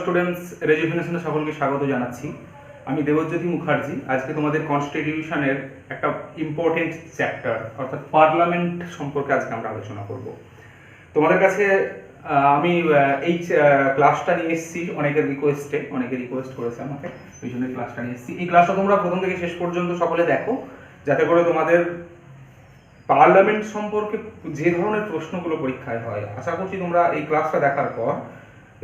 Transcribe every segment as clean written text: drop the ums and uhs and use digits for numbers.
Students, রেজুভিনেশনে সকলকে স্বাগত জানাচ্ছি। আমি দেবজ্যোতি মুখার্জি। আজকে তোমাদের কনস্টিটিউশনের একটা ইম্পর্টেন্ট চ্যাপ্টার অর্থাৎ পার্লামেন্ট সম্পর্কে আজকে আমরা আলোচনা করব। তোমাদের কাছে আমি এই ক্লাসটা নিয়ে এসেছি অনেকে রিকোয়েস্ট করেছে আমাকে, ওই জন্য ক্লাসটা নিয়ে এসেছি। এই ক্লাসটা তোমরা প্রথম থেকে শেষ পর্যন্ত সকলে দেখো, যাতে করে তোমাদের পার্লামেন্ট সম্পর্কে যে ধরনের প্রশ্নগুলো পরীক্ষায় হয়, আশা করছি তোমরা এই ক্লাসটা দেখার পর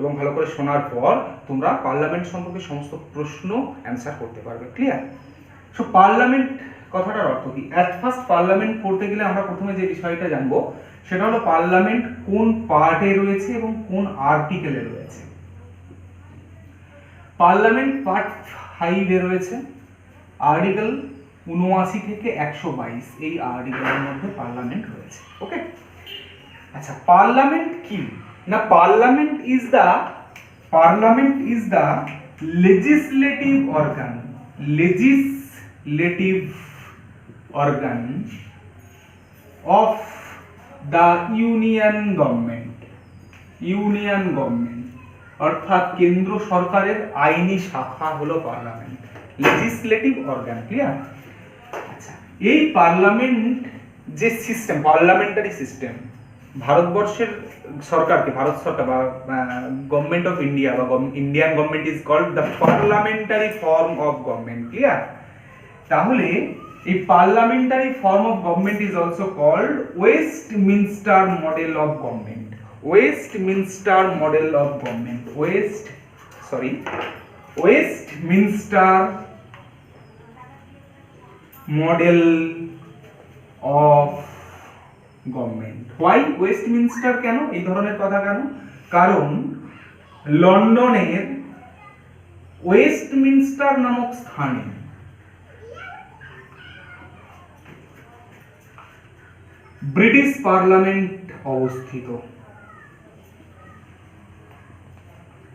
এবং ভালো করে শোনার পর তোমরা পার্লামেন্ট সম্পর্কে সমস্ত প্রশ্ন অ্যান্সার করতে পারবে। ক্লিয়ার? সো পার্লামেন্ট কথাটার অর্থ কি? অ্যাট ফার্স্ট পার্লামেন্ট পড়তে গেলে আমরা প্রথমে যে বিষয়টা জানবো সেটা হলো পার্লামেন্ট কোন পার্টে রয়েছে এবং কোন আর্টিকেলে রয়েছে। পার্লামেন্ট পার্ট 5 রয়েছে, আর্টিকেল 79 থেকে 122, এই আর্টিকেলের মধ্যে পার্লামেন্ট রয়েছে। ওকে, আচ্ছা, পার্লামেন্ট কি না? Parliament is the legislative organ of the union government অর্থাৎ কেন্দ্র সরকারের আইনি শাখা হলো পার্লামেন্ট, লেজিসলেটিভ অর্গান। ক্লিয়ার? আচ্ছা, এই পার্লামেন্ট যে সিস্টেম, পার্লামেন্টারি সিস্টেম, ভারতবর্ষের সরকারকে, ভারত সরকার বা গভর্নমেন্ট অফ ইন্ডিয়া বা Indian government is called the parliamentary form of government. Clear? তাহলে এই parliamentary form of government is also called Westminster model of government. Westminster model of government, Westminster model of government. Why Westminster? কেন এই ধরনের কথা কেন? কারণ লন্ডনের Westminster নামক স্থানে ব্রিটিশ পার্লামেন্ট অবস্থিত।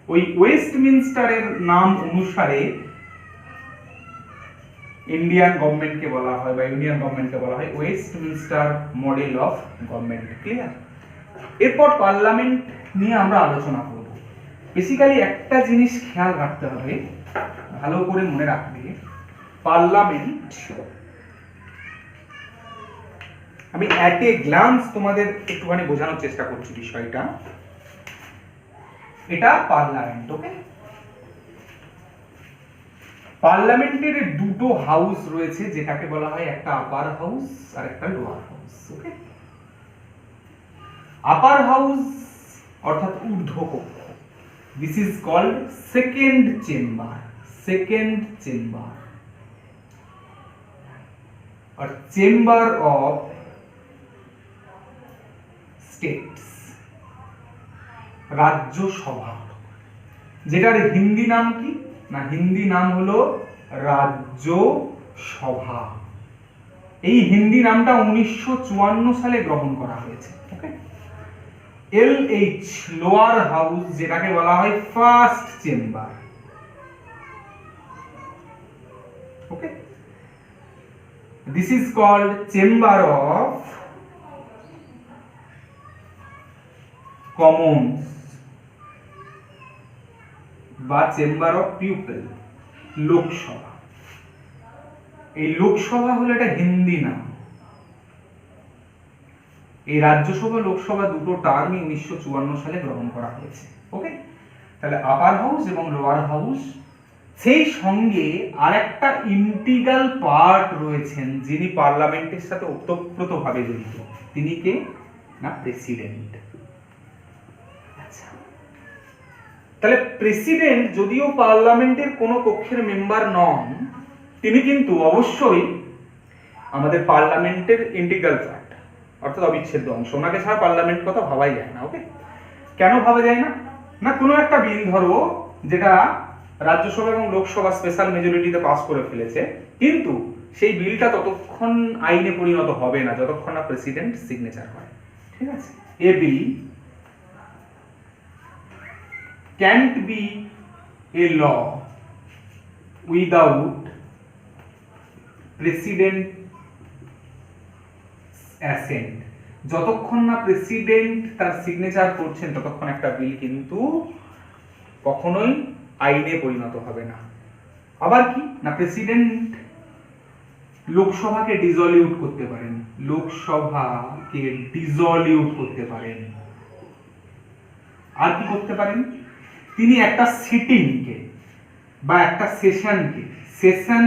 ওই ওয়েস্টমিনস্টারের নাম অনুসারে ইন্ডিয়ান গভর্নমেন্টকে বলা হয় বা ইউনিয়ন গভর্নমেন্টকে বলা হয় Westminster model of government. Clear? এরপর পার্লামেন্ট নিয়ে আমরা আলোচনা করব। বেসিক্যালি একটা জিনিস খেয়াল রাখতে হবে, ভালো করে মনে রাখবে, পার্লামেন্ট, আমি অ্যাট এ গ্লান্স তোমাদের একটুখানি বোঝানোর চেষ্টা করছি বিষয়টা। এটা পার্লামেন্ট। ওকে, পার্লামেন্টের দুটো হাউস রয়েছে, যেটাকে বলা হয় একটা আপার হাউস আর একটা lower house. Okay, upper house অর্থাৎ ঊর্ধ্বকক্ষ, this is called second chamber আর চেম্বার অফ স্টেটস, রাজ্যসভা, যেটার হিন্দি নাম কি না? হিন্দি নাম হলো রাজ্যসভা। এই হিন্দি নামটা 1954 সালে গ্রহণ করা হয়েছে। ওকে, LH লোয়ার হাউস, যেটাকে বলা হয় first chamber. Okay, this is called chamber of commons বা চেম্বার অফ পিপল, লোকসভা। এই লোকসভা হলো এটা হিন্দি নাম। এই রাজ্যসভা লোকসভা দুটো টার্মই 1954 সালে গ্রহণ করা হয়েছে। ওকে, তাহলে আপার হাউস এবং লোয়ার হাউস, সেই সঙ্গে আরেকটা ইন্টিগ্রাল পার্ট রয়েছেন যিনি পার্লামেন্টের সাথে ওতপ্রোতভাবে জড়িত। তিনি কে না? প্রেসিডেন্ট। তাহলে প্রেসিডেন্ট যদিও পার্লামেন্টের কোনো কক্ষের মেম্বার নন, তিনি কিন্তু অবশ্যই আমাদের পার্লামেন্টের ইন্টিগ্রাল পার্ট অর্থাৎ অবিচ্ছেদ্য অংশ। ওনাকে ছাড়া পার্লামেন্ট কথা ভাবাই যায় না। ওকে, কেন ভাবা যায় না? না, কোনো একটা বিল ধরো যেটা রাজ্যসভা এবং লোকসভা স্পেশাল মেজরিটিতে পাস করে ফেলেছে, কিন্তু সেই বিলটা ততক্ষণ আইনে পরিণত হবে না যতক্ষণ না প্রেসিডেন্ট সিগনেচার করে। ঠিক আছে? এ বিল can't be a law without president assent। যতক্ষণ না প্রেসিডেন্ট তার সিগনেচার করছেন ততক্ষণ একটা বিল কিন্তু কখনোই আইনে পরিণত হবে না। আবার কি না, প্রেসিডেন্ট লোকসভাকে ডিসলিউট করতে পারেন, লোকসভাকে ডিসলিউট করতে পারেন। আর কি করতে পারেন, তিনি একটা সিটিংকে বা একটা সেশনকে, সেশন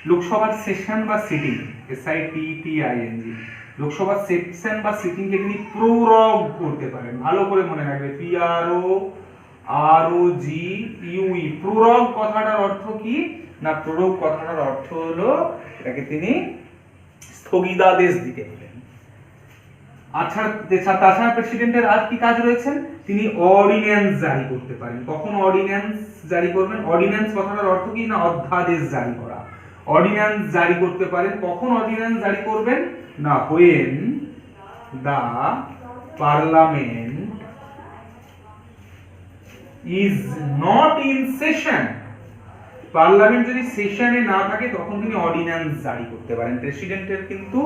লোকসভার সেশন বা সিটিং, SITTING, লোকসভার সেশন বা সিটিংকে তিনি প্ররোগ করতে পারেন। ভালো করে মনে রাখবে, PROROGUE, প্ররোগ কথাটার অর্থ কি না, প্ররোগ কথাটার অর্থ হলো এটাকে তিনি স্থগিতাদেশ দিতে পারেন। আচ্ছা, তাছাড়া প্রেসিডেন্টের আর কি কাজ রয়েছে, তিনি অর্ডিন্যান্স জারি করতে পারেন। কখন অর্ডিন্যান্স জারি করবেন, অর্ডিন্যান্স কথাটার অর্থ কি না, অধ্যাদেশ জারি করা। অর্ডিন্যান্স জারি করতে পারেন। কখন অর্ডিন্যান্স জারি করবেন না, when the parliament is not in session, parliament যদি সেশনে না থাকে তখন তিনি অর্ডিন্যান্স জারি করতে পারেন। প্রেসিডেন্টের কিন্তু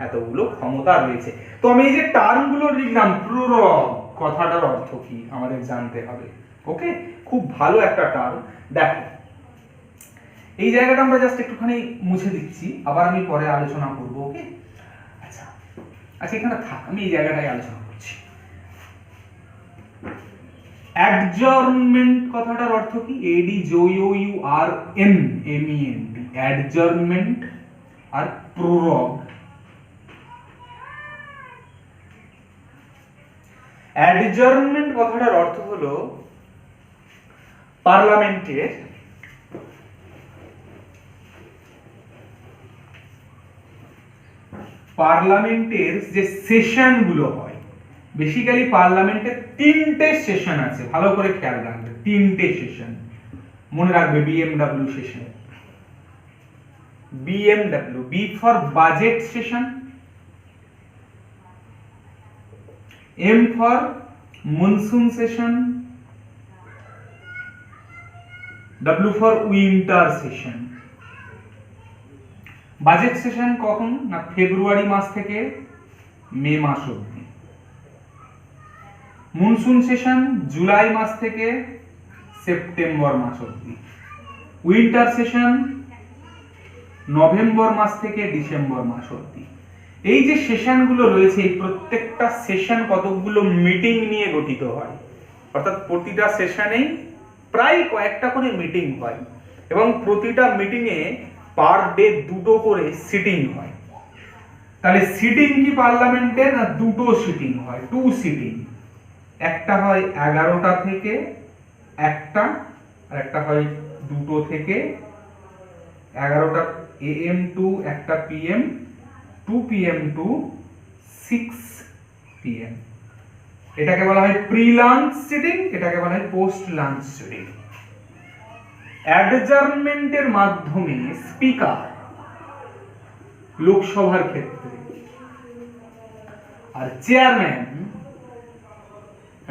এতগুলো ক্ষমতা রয়েছে। তো আমি এই যে টার্মগুলো লিখলাম, প্ররোগ কথাটার অর্থ কি আমাদের জানতে হবে। ওকে, খুব ভালো একটা টার্ম। দেখো এই জায়গাটা আমরা জাস্ট একটুখানি মুছে দিচ্ছি, আবার আমি পরে আলোচনা করব। ওকে, আচ্ছা আচ্ছা এখানে থাক, আমি এই জায়গাটাই আলোচনা করছি। অ্যাডজার্নমেন্ট কথাটার অর্থ কি, ADJOURNMENT, অ্যাডজার্নমেন্ট আর প্ররোগ। অ্যাডজার্নমেন্ট কথাটার অর্থ হলো পার্লামেন্টের যে সেশন গুলো হয়, বেসিক্যালি পার্লামেন্টের 3টে সেশন আছে, ভালো করে খেয়াল রাখবে, 3টে সেশন মনে রাখবে। BMW session, BMW, B for budget session, M for monsoon session, W for winter session. Budget session কখন না, ফেব্রুয়ারি মাস থেকে মে মাস অবধি। মনসুন সেশন জুলাই মাস থেকে সেপ্টেম্বর মাস অবধি। উইন্টার সেশন নভেম্বর মাস থেকে ডিসেম্বর মাস অবধি। এই যে সেশনগুলো রয়েছে, এই প্রত্যেকটা সেশন কতগুলো মিটিং নিয়ে গঠিত হয়, অর্থাৎ প্রতিটা সেশনেই প্রায় কয়েকটা করে মিটিং হয় এবং প্রতিটা মিটিংয়ে পার ডে 2টো করে সিটিং হয়। তাহলে সিটিং কি পার্লামেন্টে না, 2টো সিটিং হয়, 2 সিটিং। একটা হয় 11টা থেকে 1টা, আর একটা হয় 2টো থেকে 11টা AM টু 1টা PM, 2 PM টু 6 PM। এটাকে বলা হয় প্রি লাঞ্চ সিটিং, এটাকে বলা হয় পোস্ট লাঞ্চ সিটিং। অ্যাডজার্নমেন্টের মাধ্যমে স্পিকার লোকসভার ক্ষেত্রে আর চেয়ারম্যান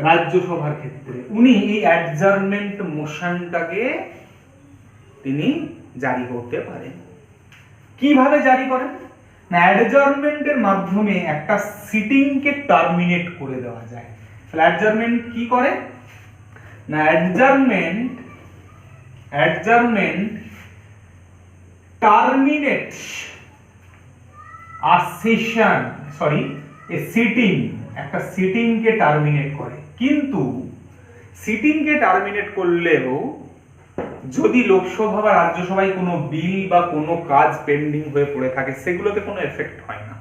রাজ্যসভার ক্ষেত্রে, উনি এই অ্যাডজার্নমেন্ট মোশনটাকে তিনি জারি করতে পারেন। কিভাবে জারি করেন না, অ্যাডজার্নমেন্টের মাধ্যমে একটা সিটিংকে টার্মিনেট করে দেওয়া যায়। তাহলে অ্যাডজার্নমেন্ট কি করে না, adjournment terminates a session, a sitting, একটা সিটিংকে টার্মিনেট করে। কিন্তু সিটিংকে টার্মিনেট করলেও যদি লোকসভা বা রাজ্যসভায় কোনো বিল বা কোনো কাজ পেন্ডিং হয়ে পড়ে থাকে, সেগুলোতে কোনো এফেক্ট হয় না।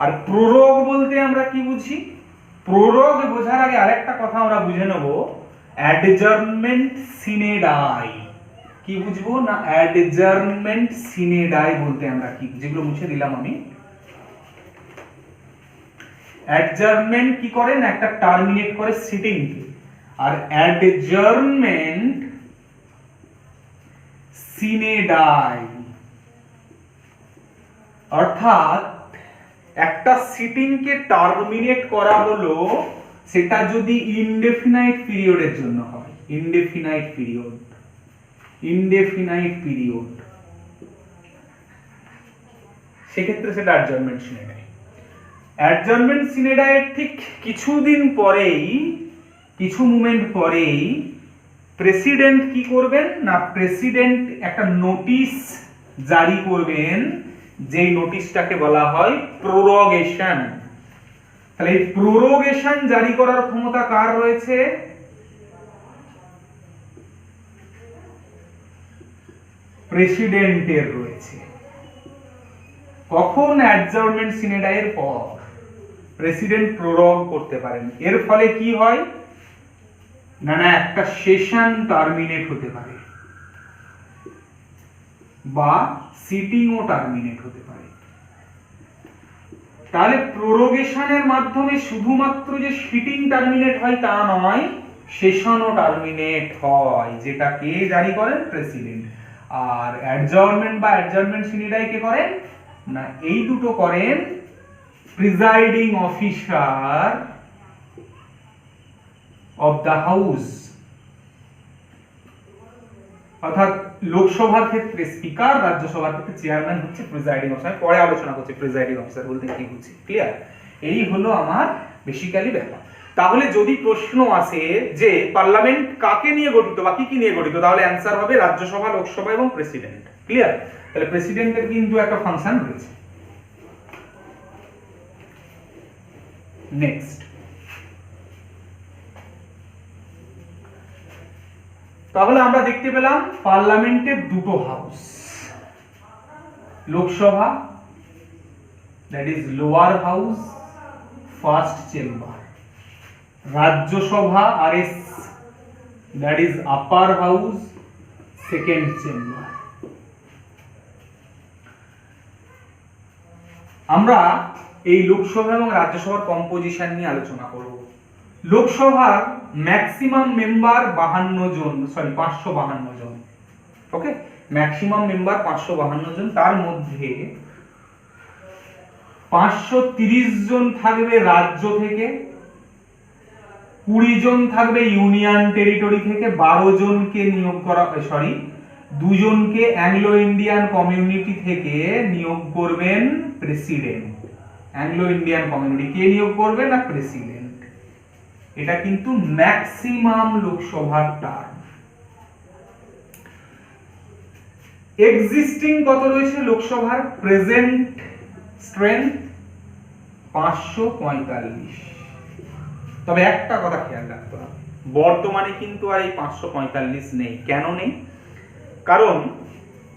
আর প্ররোগ বলতে আমরা কি বুঝি, প্ররোগ বোঝার আগে আরেকটা কথা আমরা বুঝে নেব, অ্যাডজার্নমেন্ট সিনে ডাই। কি বুঝবো না, অ্যাডজার্নমেন্ট সিনে ডাই বলতে আমরা কি, যেগুলো মুছে দিলাম আমি। অ্যাডজার্নমেন্ট কি করে না, একটা টার্মিনেট করে সিটিং কে, আর অ্যাডজার্নমেন্ট সিনে ডাই অর্থাৎ একটা সিটিং কে টার্মিনেট করা হলো, সেটা যদি ইনডেফিনাইট পিরিয়ডের জন্য হয়, ইনডেফিনাইট পিরিয়ড, সেক্ষেত্রে সেটা অ্যাডজার্নমেন্ট সিনে ডাই। অ্যাডজার্নমেন্ট সিনে ডাইয়ের ঠিক কিছুদিন পরেই কিছু মুভমেন্ট পরেই প্রেসিডেন্ট কি করবেন না, প্রেসিডেন্ট একটা নোটিশ জারি করবেন, যেই নোটিশটাকে বলা হয় প্রোরোগেশন। তাহলে এই প্রোরোগেশন জারি করার ক্ষমতা কার রয়েছে? প্রেসিডেন্টের রয়েছে। কখন? অ্যাডজার্নমেন্ট সিনে ডাইয়ের পর প্রেসিডেন্ট প্রোরগ করতে পারেন। এর ফলে কি হয় না, একটা সেশন টার্মিনেট হতে পারে বা সিটিংও টার্মিনেট হতে পারে। তাহলে প্রোরোগেশনের মাধ্যমে শুধুমাত্র যে সিটিং টার্মিনেট হয় তা নয়, সেশনও টার্মিনেট হয়, যেটা কে জারি করেন? প্রেসিডেন্ট। আর অ্যাডজার্নমেন্ট বা অ্যাডজার্নমেন্ট সিনে ডাই কে করেন না, এই দুটো করেন presiding officer of the house. অর্থাৎ লোকসভার ক্ষেত্রে স্পিকার, রাজ্যসভার ক্ষেত্রে চেয়ারম্যান হচ্ছে প্রিজাইডিং অফিসার। পরে আলোচনা করছি প্রিজাইডিং অফিসার বলতে কি বুঝি। ক্লিয়ার? এই হলো আমার বেসিক্যালি ব্যাপার। তাহলে যদি প্রশ্ন আসে যে পার্লামেন্ট কাকে নিয়ে গঠিত বা কি কি নিয়ে গঠিত, তাহলে অ্যান্সার হবে রাজ্যসভা, লোকসভা এবং প্রেসিডেন্ট। ক্লিয়ার? তাহলে প্রেসিডেন্টের কিন্তু একটা ফাংশন রয়েছে। নেক্সট, তাহলে আমরা দেখতে পেলাম পার্লামেন্টের দুটো house, Lok Sabha that is lower house, first chamber, Rajya Sabha RS that is upper house, second chamber. আমরা এই লোকসভা এবং রাজ্যসভার কম্পোজিশন নিয়ে আলোচনা করব। লোকসভার ম্যাক্সিমাম মেম্বার 552 জন। ওকে, ম্যাক্সিমাম মেম্বার 552 জন। তার মধ্যে 530 জন থাকবে রাজ্য থেকে, 20 জন থাকবে ইউনিয়ন টেরিটরি থেকে, 12 জনকে নিয়োগ করা, 2 জনকে অ্যাংলো ইন্ডিয়ান কমিউনিটি থেকে নিয়োগ করবেন প্রেসিডেন্ট। অ্যাংলো ইন্ডিয়ান কমিউনিটি কে নিয়োগ করবে না? প্রেসিডেন্ট। এটা কিন্তু ম্যাক্সিমাম লোকসভার টার্ম। এক্সিস্টিং কত রয়েছে লোকসভার? Present strength 545। তবে একটা কথা খেয়াল রাখতে হবে, বর্তমানে কিন্তু আর এই 545 নেই। কেন নেই? কারণ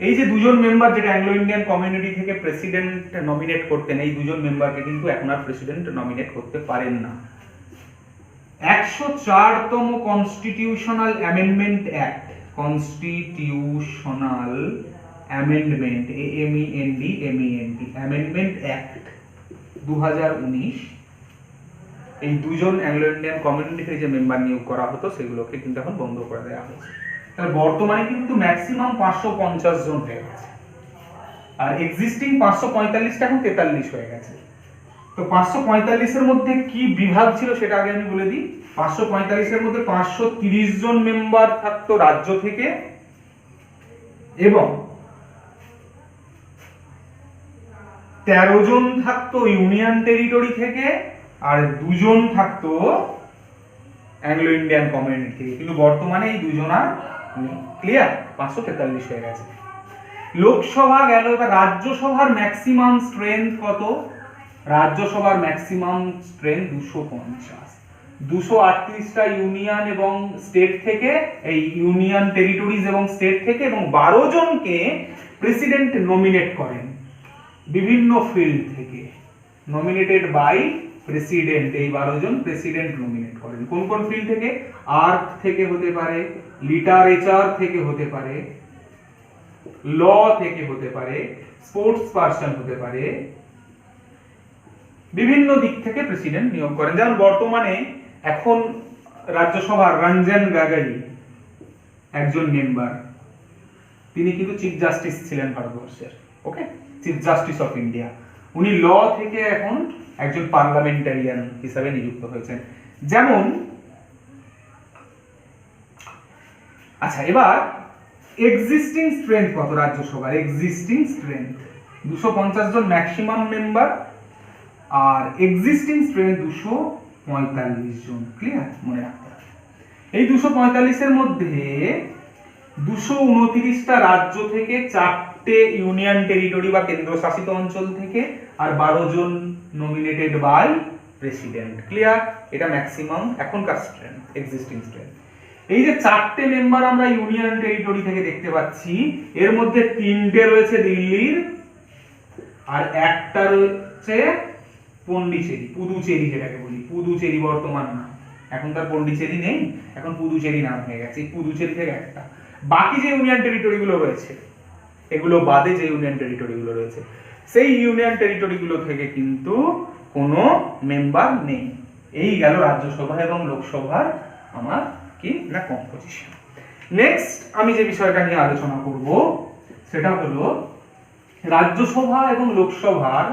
এই যে 2 জন মেম্বার যেটা অ্যাংলো ইন্ডিয়ান কমিউনিটি থেকে প্রেসিডেন্ট নমিনেট করতেন, এই 2 জন মেম্বারকে কিন্তু এখন আর প্রেসিডেন্ট নমিনেট করতে পারেন না। 104তম constitutional amendment act, constitutional amendment amendment act 2019, এই 2 জন অ্যাংলো ইন্ডিয়ান কমিউনিটি থেকে যে মেম্বার নিয়োগ করা হতো সেগুলোকে কিন্তু এখন বন্ধ করে দেওয়া হয়েছে। তাহলে বর্তমানে কিন্তু ম্যাক্সিমাম 550 জন হয়ে গেছে, আর এক্সিস্টিং 545টা এখন 43 হয়ে গেছে। তো 545 এর মধ্যে কি বিভাগ ছিল সেটা আগে আমি বলে দিই। 545 এর মধ্যে 530 জন মেম্বার থাকতো রাজ্য থেকে, এবং 13 জন থাকতো ইউনিয়ন টেরিটরি থেকে, আর 2 জন থাকতো অ্যাংলো ইন্ডিয়ান কমিউনিটি থেকে। কিন্তু বর্তমানে এই 2 জন আর নেই। ক্লিয়ার? 543 হয়ে গেছে। লোকসভা গেল। এবার রাজ্যসভার ম্যাক্সিমাম স্ট্রেংথ কত? রাজ্যসভার ম্যাক্সিমাম স্ট্রেংথ 250। 238টা ইউনিয়ন এবং স্টেট থেকে, এই ইউনিয়ন টেরিটরিজ এবং স্টেট থেকে, এবং 12 জনকে প্রেসিডেন্ট নমিনেট করেন বিভিন্ন ফিল্ড থেকে, নমিনেটেড বাই প্রেসিডেন্ট। এই 12 জন প্রেসিডেন্ট নমিনেট করেন। কোন কোন ফিল্ড থেকে? আর্ট থেকে হতে পারে, লিটারেচার থেকে হতে পারে, ল থেকে হতে পারে, স্পোর্টস পার্সন হতে পারে, বিভিন্ন দিক থেকে প্রেসিডেন্ট নিয়োগ করেন। যেমন বর্তমানে এখন রাজ্যসভার রঞ্জন গগৈ একজন মেম্বার, তিনি কিন্তু চিফ জাস্টিস ছিলেন ভারতবর্ষের। ওকে, চিফ জাস্টিস অফ ইন্ডিয়া। উনি ল থেকে এখন একজন পার্লামেন্টারিয়ান হিসাবে নিযুক্ত হয়েছেন। যেমন, আচ্ছা, এবার এক্সিস্টিং স্ট্রেংথ কত রাজ্যসভার? এক্সিস্টিং স্ট্রেংথ 250 জন ম্যাক্সিমাম মেম্বার, আর এক্সিস্টিং স্ট্রেংথ 245 জন। ক্লিয়ার? মনে রাখতে হবে। এই 245-এর মধ্যে 229টা রাজ্য থেকে 4টে ইউনিয়ন টেরিটরি বা কেন্দ্রশাসিত অঞ্চল থেকে আর 12 জন নমিনেটেড বাই প্রেসিডেন্ট। ক্লিয়ার? এটা ম্যাক্সিমাম এখনকার স্ট্রেংথ, এক্সিস্টিং স্ট্রেংথ। এই যে 4টে মেম্বার আমরা ইউনিয়ন টেরিটরি থেকে দেখতে পাচ্ছি, এর মধ্যে 3টে রয়েছে দিল্লির আর একটা রয়েছে পন্ডিচেরি, পুদুচেরি যেটাকে বলি, পুদুচেরি বর্তমান নাম, এখন তার পন্ডিচেরি নেই, এখন পুদুচেরি নাম হয়ে গেছে। এই পুদুচেরি থেকে একটা, বাকি যে ইউনিয়ন টেরিটরি গুলো রয়েছে, এগুলো বাদে যে ইউনিয়ন টেরিটরি গুলো রয়েছে, সেই ইউনিয়ন টেরিটরি গুলো থেকে কিন্তু কোনো মেম্বার নেই। এই গেল রাজ্যসভা এবং লোকসভার আমার কি না কম্পোজিশন। নেক্সট আমি যে বিষয়টা নিয়ে আলোচনা করব সেটা হলো রাজ্যসভা এবং লোকসভার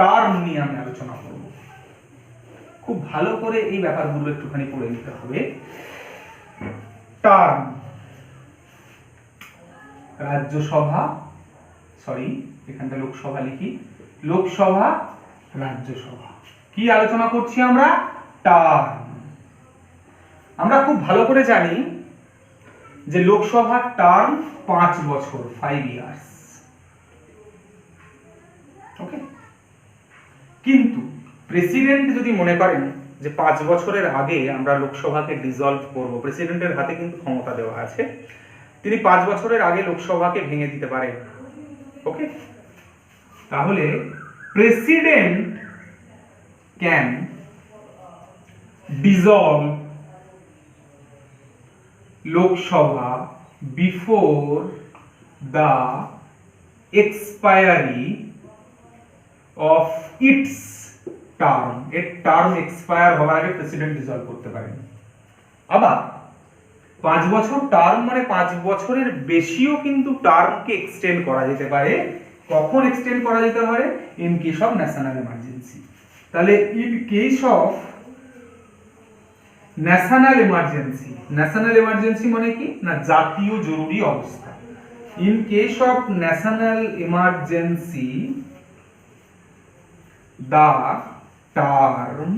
টার্ম নিয়ে আমি আলোচনা করব। খুব ভালো করে এই ব্যাপারগুলো একটুখানি পড়ে নিতে হবে। টার্ম, রাজ্যসভা, সরি এখানটা লোকসভা লিখি, লোকসভা, রাজ্যসভা। কি আলোচনা করছি আমরা? টার্ম। আমরা খুব ভালো করে জানি যে লোকসভার টার্ম 5 বছর, 5 ইয়ার্স। ওকে, কিন্তু প্রেসিডেন্ট যদি মনে করেন যে 5 বছরের আগে আমরা লোকসভাকে ডিসলভ করব, প্রেসিডেন্টের হাতে কিন্তু ক্ষমতা দেওয়া আছে, তিনি 5 বছরের আগে লোকসভাকে ভেঙে দিতে পারেন। ওকে, তাহলে president can dissolve Lok Sabha before the expiry of its term. এর টার্ম এক্সপায়ার হওয়ার আগে প্রেসিডেন্ট ডিসলভ করতে পারেন। আবার 5 বছর টার্ম মানে 5 বছরের বেশিও কিন্তু টার্মকে এক্সটেন্ড করা যেতে পারে। কখন এক্সটেন্ড করা যেতে পারে? In case of national emergency. তাহলে in case of national emergency, national emergency মানে কি না জাতীয় জরুরি অবস্থা। In case of national emergency the term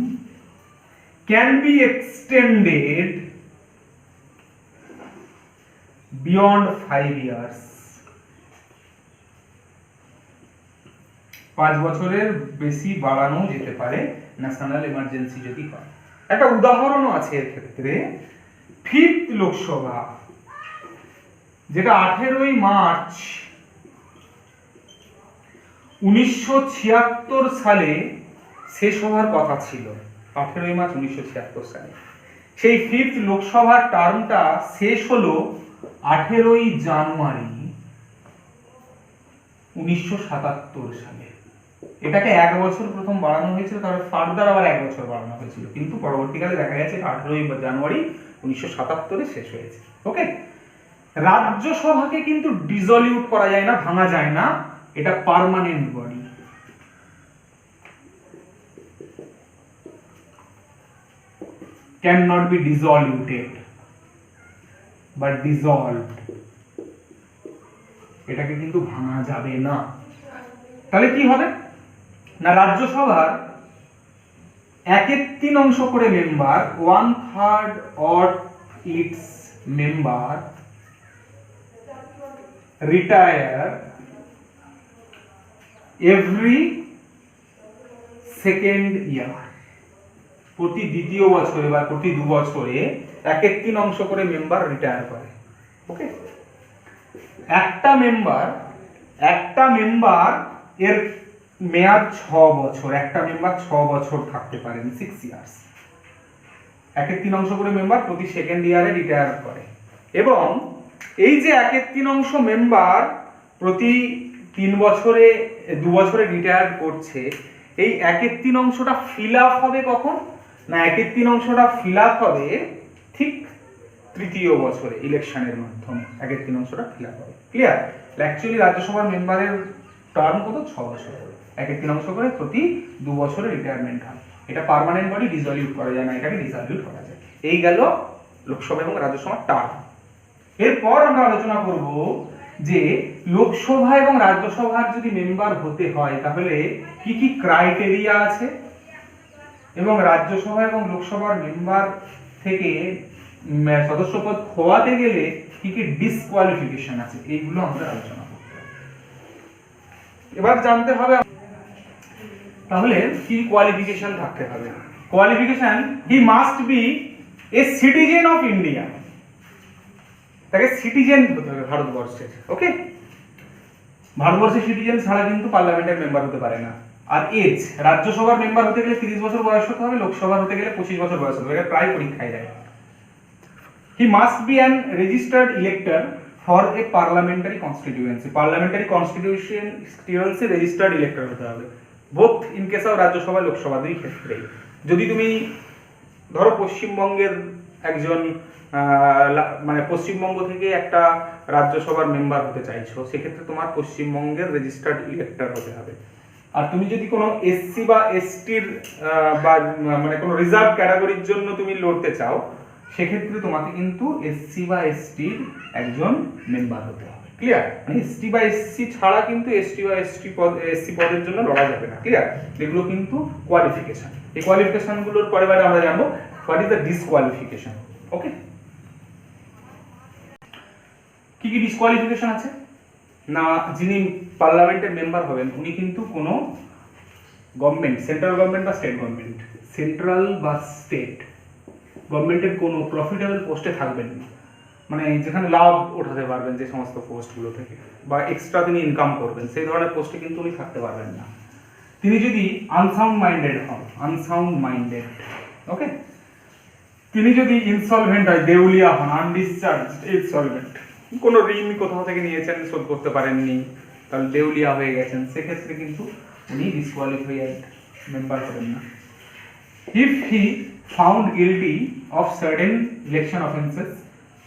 can be extended beyond 5 years। 5 বছরের বেশি বাড়ানো যেতে পারে ন্যাশনাল এমার্জেন্সি যদি হয়। একটা উদাহরণও আছে এর ক্ষেত্রে, 5th লোকসভা যেটা 18ই মার্চ 1976 সালে শেষ হওয়ার কথা ছিল। 18ই মার্চ 1976 সালে সেই 5th লোকসভার টার্মটা শেষ হলো 18ই জানুয়ারি 1977 সালে। এটাকে 1 বছর প্রথম বাড়ানো হয়েছিল, তারপর ফার্দার আবার 1 বছর বাড়ানো হয়েছিল, কিন্তু পরবর্তীকালে দেখা গেছে 18ই জানুয়ারি 1977 শেষ হয়েছে। ওকে, রাজ্যসভাকে কিন্তু ডিসলিউট করা যায় না, ভাঙা যায় না, এটা permanent body. Can not be dissoluted but dissolved, এটাকে কিন্তু ভাঙা যাবে না। তাহলে কি হবে না, রাজ্যসভার 1/3 করে member, 1/3 of its member retire every second year. প্রতি দ্বিতীয় বছরে বা প্রতি 2 বছরে 1/3 করে মেম্বার রিটায়ার করে। ওকে, একটা মেম্বার এর মেয়াদ 6 বছর, একটা মেম্বার 6 বছর থাকতে পারেন, 6 ইয়ার্স। 1/3 করে মেম্বার প্রতি সেকেন্ড ইয়ারে রিটায়ার করে, এবং এই যে 1/3 মেম্বার প্রতি 3 বছরে 2 বছরে রিটায়ার করছে, এই 1/3টা ফিল আপ হবে কখন না, 1/3টা ফিল আপ হবে ঠিক 3য় বছরে ইলেকশনের মাধ্যমে 1/3টা ফিল আপ হবে। ক্লিয়ার? অ্যাকচুয়ালি রাজ্যসভার মেম্বারের টার্ম কত? 6 বছর, 1/3 করে প্রতি 2 বছরে রিটায়ারমেন্ট হয়। এটা পার্মানেন্ট বডি, ডিসলিউট করা যায় না, এটাকে ডিসলিউট করা যায়। এই গেল লোকসভা এবং রাজ্যসভার টার্ম। এরপর আমরা আলোচনা করব যে লোকসভা এবং রাজ্যসভার যদি মেম্বার হতে হয় তাহলে কি কি ক্রাইটেরিয়া আছে, এবং রাজ্যসভা এবং লোকসভার মেম্বার থেকে সদস্য পদ খোয়াতে গেলে কি কি ডিসকোয়ালিফিকেশন আছে, এইগুলো আমাদের আলোচনা করতে হবে। এবার জানতে হবে তাহলে কি কোয়ালিফিকেশন থাকতে হবে। Qualification, he must B a citizen of India, তাকে সিটিজেন হতে হবে ভারতবর্ষের। ওকে, ভারতবর্ষের সিটিজেন ছাড়া কিন্তু পার্লামেন্টের মেম্বার হতে পারে না। আর এজ, রাজ্যসভার মেম্বার হতে গেলে 30 বছর বয়স হতে হবে, লোকসভার হতে গেলে 25 বছর বয়স হতে হবে, এটা প্রায় পরীক্ষায় দেয়। He must be an registered elector for a parliamentary constituency, parliamentary constituency registered elector হতে হবে, both in case of Rajya Sabha Lok Sabha দুই ক্ষেত্রেই। যদি তুমি ধরো পশ্চিমবঙ্গের একজন মানে পশ্চিমবঙ্গ থেকে একটা রাজ্যসভার মেম্বার হতে চাইছো, সেক্ষেত্রে তোমার পশ্চিমবঙ্গের রেজিস্টার্ড ইলেক্টর হতে হবে। আর তুমি যদি কোনো এসসি বা এসটির বা মানে কোনো রিজার্ভ ক্যাটাগরির জন্য তুমি লড়তে চাও, সেক্ষেত্রে তোমাকে কিন্তু এসসি বা এসটির একজন মেম্বার হতে হবে। ক্লিয়ার? মানে এসটি বা এসসি ছাড়া কিন্তু এসটি বা এসসি পদের জন্য লড়া যাবে না। ক্লিয়ার? এগুলো কিন্তু কোয়ালিফিকেশন। এই কোয়ালিফিকেশনগুলোর পরে আমরা জানবো হোয়াট ইজ দ্য ডিসকোয়ালিফিকেশন। ওকে, কি কি ডিসকোয়ালিফিকেশন আছে না, যিনি পার্লামেন্টের মেম্বার হবেন উনি কিন্তু কোনো গভর্নমেন্ট, সেন্ট্রাল গভর্নমেন্ট বা স্টেট গভর্নমেন্ট, সেন্ট্রাল বা স্টেট গভর্নমেন্টের কোনো প্রফিটেবল পোস্টে থাকবেন না, মানে যেখানে লাভ ওঠাতে পারবেন যে সমস্ত পোস্টগুলো থেকে, বা এক্সট্রা তিনি ইনকাম করবেন, সেই ধরনের পোস্টে কিন্তু উনি থাকতে পারবেন না। তিনি যদি আনসাউন্ড মাইন্ডেড হন, আনসাউন্ড মাইন্ডেড, ওকে, তিনি যদি ইনসলভেন্ট হয়, দেউলিয়া হন, আনডিসচার্জ ইনসলভেন্ট, কোনো ঋণ কোথাও থেকে নিয়েছেন শোধ করতে পারেননি, তাহলে দেউলিয়া হয়ে গেছেন, সেক্ষেত্রে কিন্তু উনি ডিসকোয়ালিফাইড মেম্বার হবেন না। If he found guilty of certain election offences,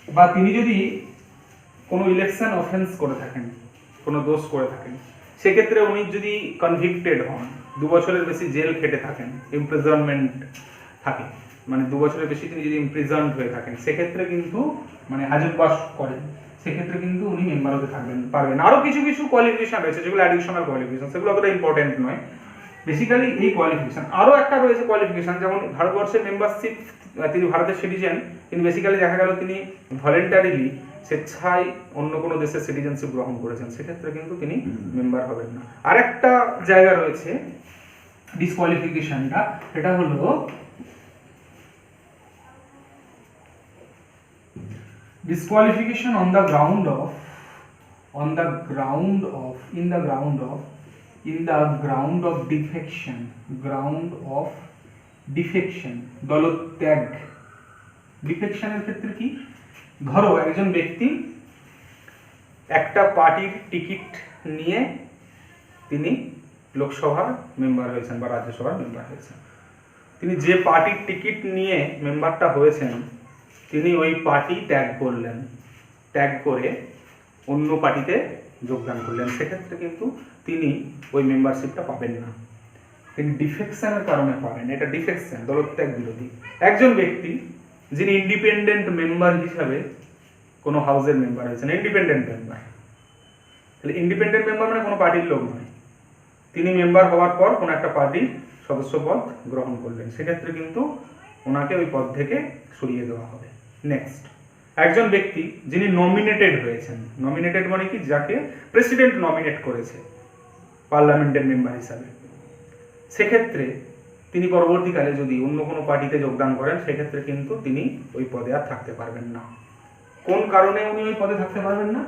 বা তিনি যদি কোনো ইলেকশন অফেন্স করে থাকেন, কোনো দোষ করে থাকেন, সেক্ষেত্রে উনি যদি কনভিক্টেড হন, 2 বছরের বেশি জেল খেটে থাকেন, ইমপ্রিজনমেন্ট থাকে, মানে 2 বছরের বেশি তিনি যদি ইমপ্রিজন্ড হয়ে থাকেন, সেক্ষেত্রে কিন্তু মানে হাজতবাস করেন, সেক্ষেত্রে কিন্তু উনি মেম্বার হতে পারবেন। আরো কিছু কিছু কোয়ালিফিকেশন রয়েছে যেগুলো অ্যাডিশনাল কোয়ালিফিকেশন, সেগুলো অতটা ইম্পর্টেন্ট নয়। বেসিক্যালি এই কোয়ালিফিকেশন, আরো একটা রয়েছে কোয়ালিফিকেশন, যেমন ভারতবর্ষের মেম্বারশিপ, তিনি ভারতের সিটিজেন, কিন্তু বেসিক্যালি দেখা গেল তিনি ভলেন্টারিলি স্বেচ্ছায় অন্য কোনো দেশের সিটিজেনশিপ গ্রহণ করেছেন, সেক্ষেত্রে কিন্তু তিনি মেম্বার হবেন না। আরেকটা জায়গা রয়েছে ডিসকোয়ালিফিকেশনটা, সেটা হলো disqualification on the ground of defection, দলত্যাগ। ডিফেকশনের ক্ষেত্রে কি, ধরো একজন ব্যক্তি একটা পার্টির টিকিট নিয়ে তিনি লোকসভার মেম্বার হয়েছেন বা রাজ্যসভার মেম্বার হয়েছেন, তিনি যে পার্টির টিকিট নিয়ে মেম্বারটা হয়েছেন, তিনি ওই পার্টি ত্যাগ করলেন, ত্যাগ করে অন্য পার্টিতে যোগদান করলেন, সেক্ষেত্রে কিন্তু তিনি ওই মেম্বারশিপটা পাবেন না, তিনি ডিফেকশনের কারণে পাবেন। এটা ডিফেকশন, দলত্যাগ বিরোধী। একজন ব্যক্তি যিনি ইন্ডিপেন্ডেন্ট মেম্বার হিসাবে কোনো হাউসের মেম্বার হয়েছেন, ইন্ডিপেন্ডেন্ট মেম্বার, তাহলে ইন্ডিপেন্ডেন্ট মেম্বার মানে কোনো পার্টির লোক নয়, তিনি মেম্বার হওয়ার পর কোনো একটা পার্টির সদস্য পদ গ্রহণ করলেন, সেক্ষেত্রে কিন্তু ওনাকে ওই পদ থেকে সরিয়ে দেওয়া হবে। নেক্সট, একজন ব্যক্তি যিনি নমিনেটেড হয়েছেন, নমিনেটেড মানে কি, যাকে প্রেসিডেন্ট নমিনেট করেছে পার্লামেন্টের মেম্বার হিসাবে, সেক্ষেত্রে তিনি পরবর্তীকালে যদি অন্য কোনো পার্টিতে যোগদান করেন, সেক্ষেত্রে কিন্তু তিনি ওই পদে আর থাকতে পারবেন না। কোন কারণে উনি ওই পদে থাকতে পারবেন না,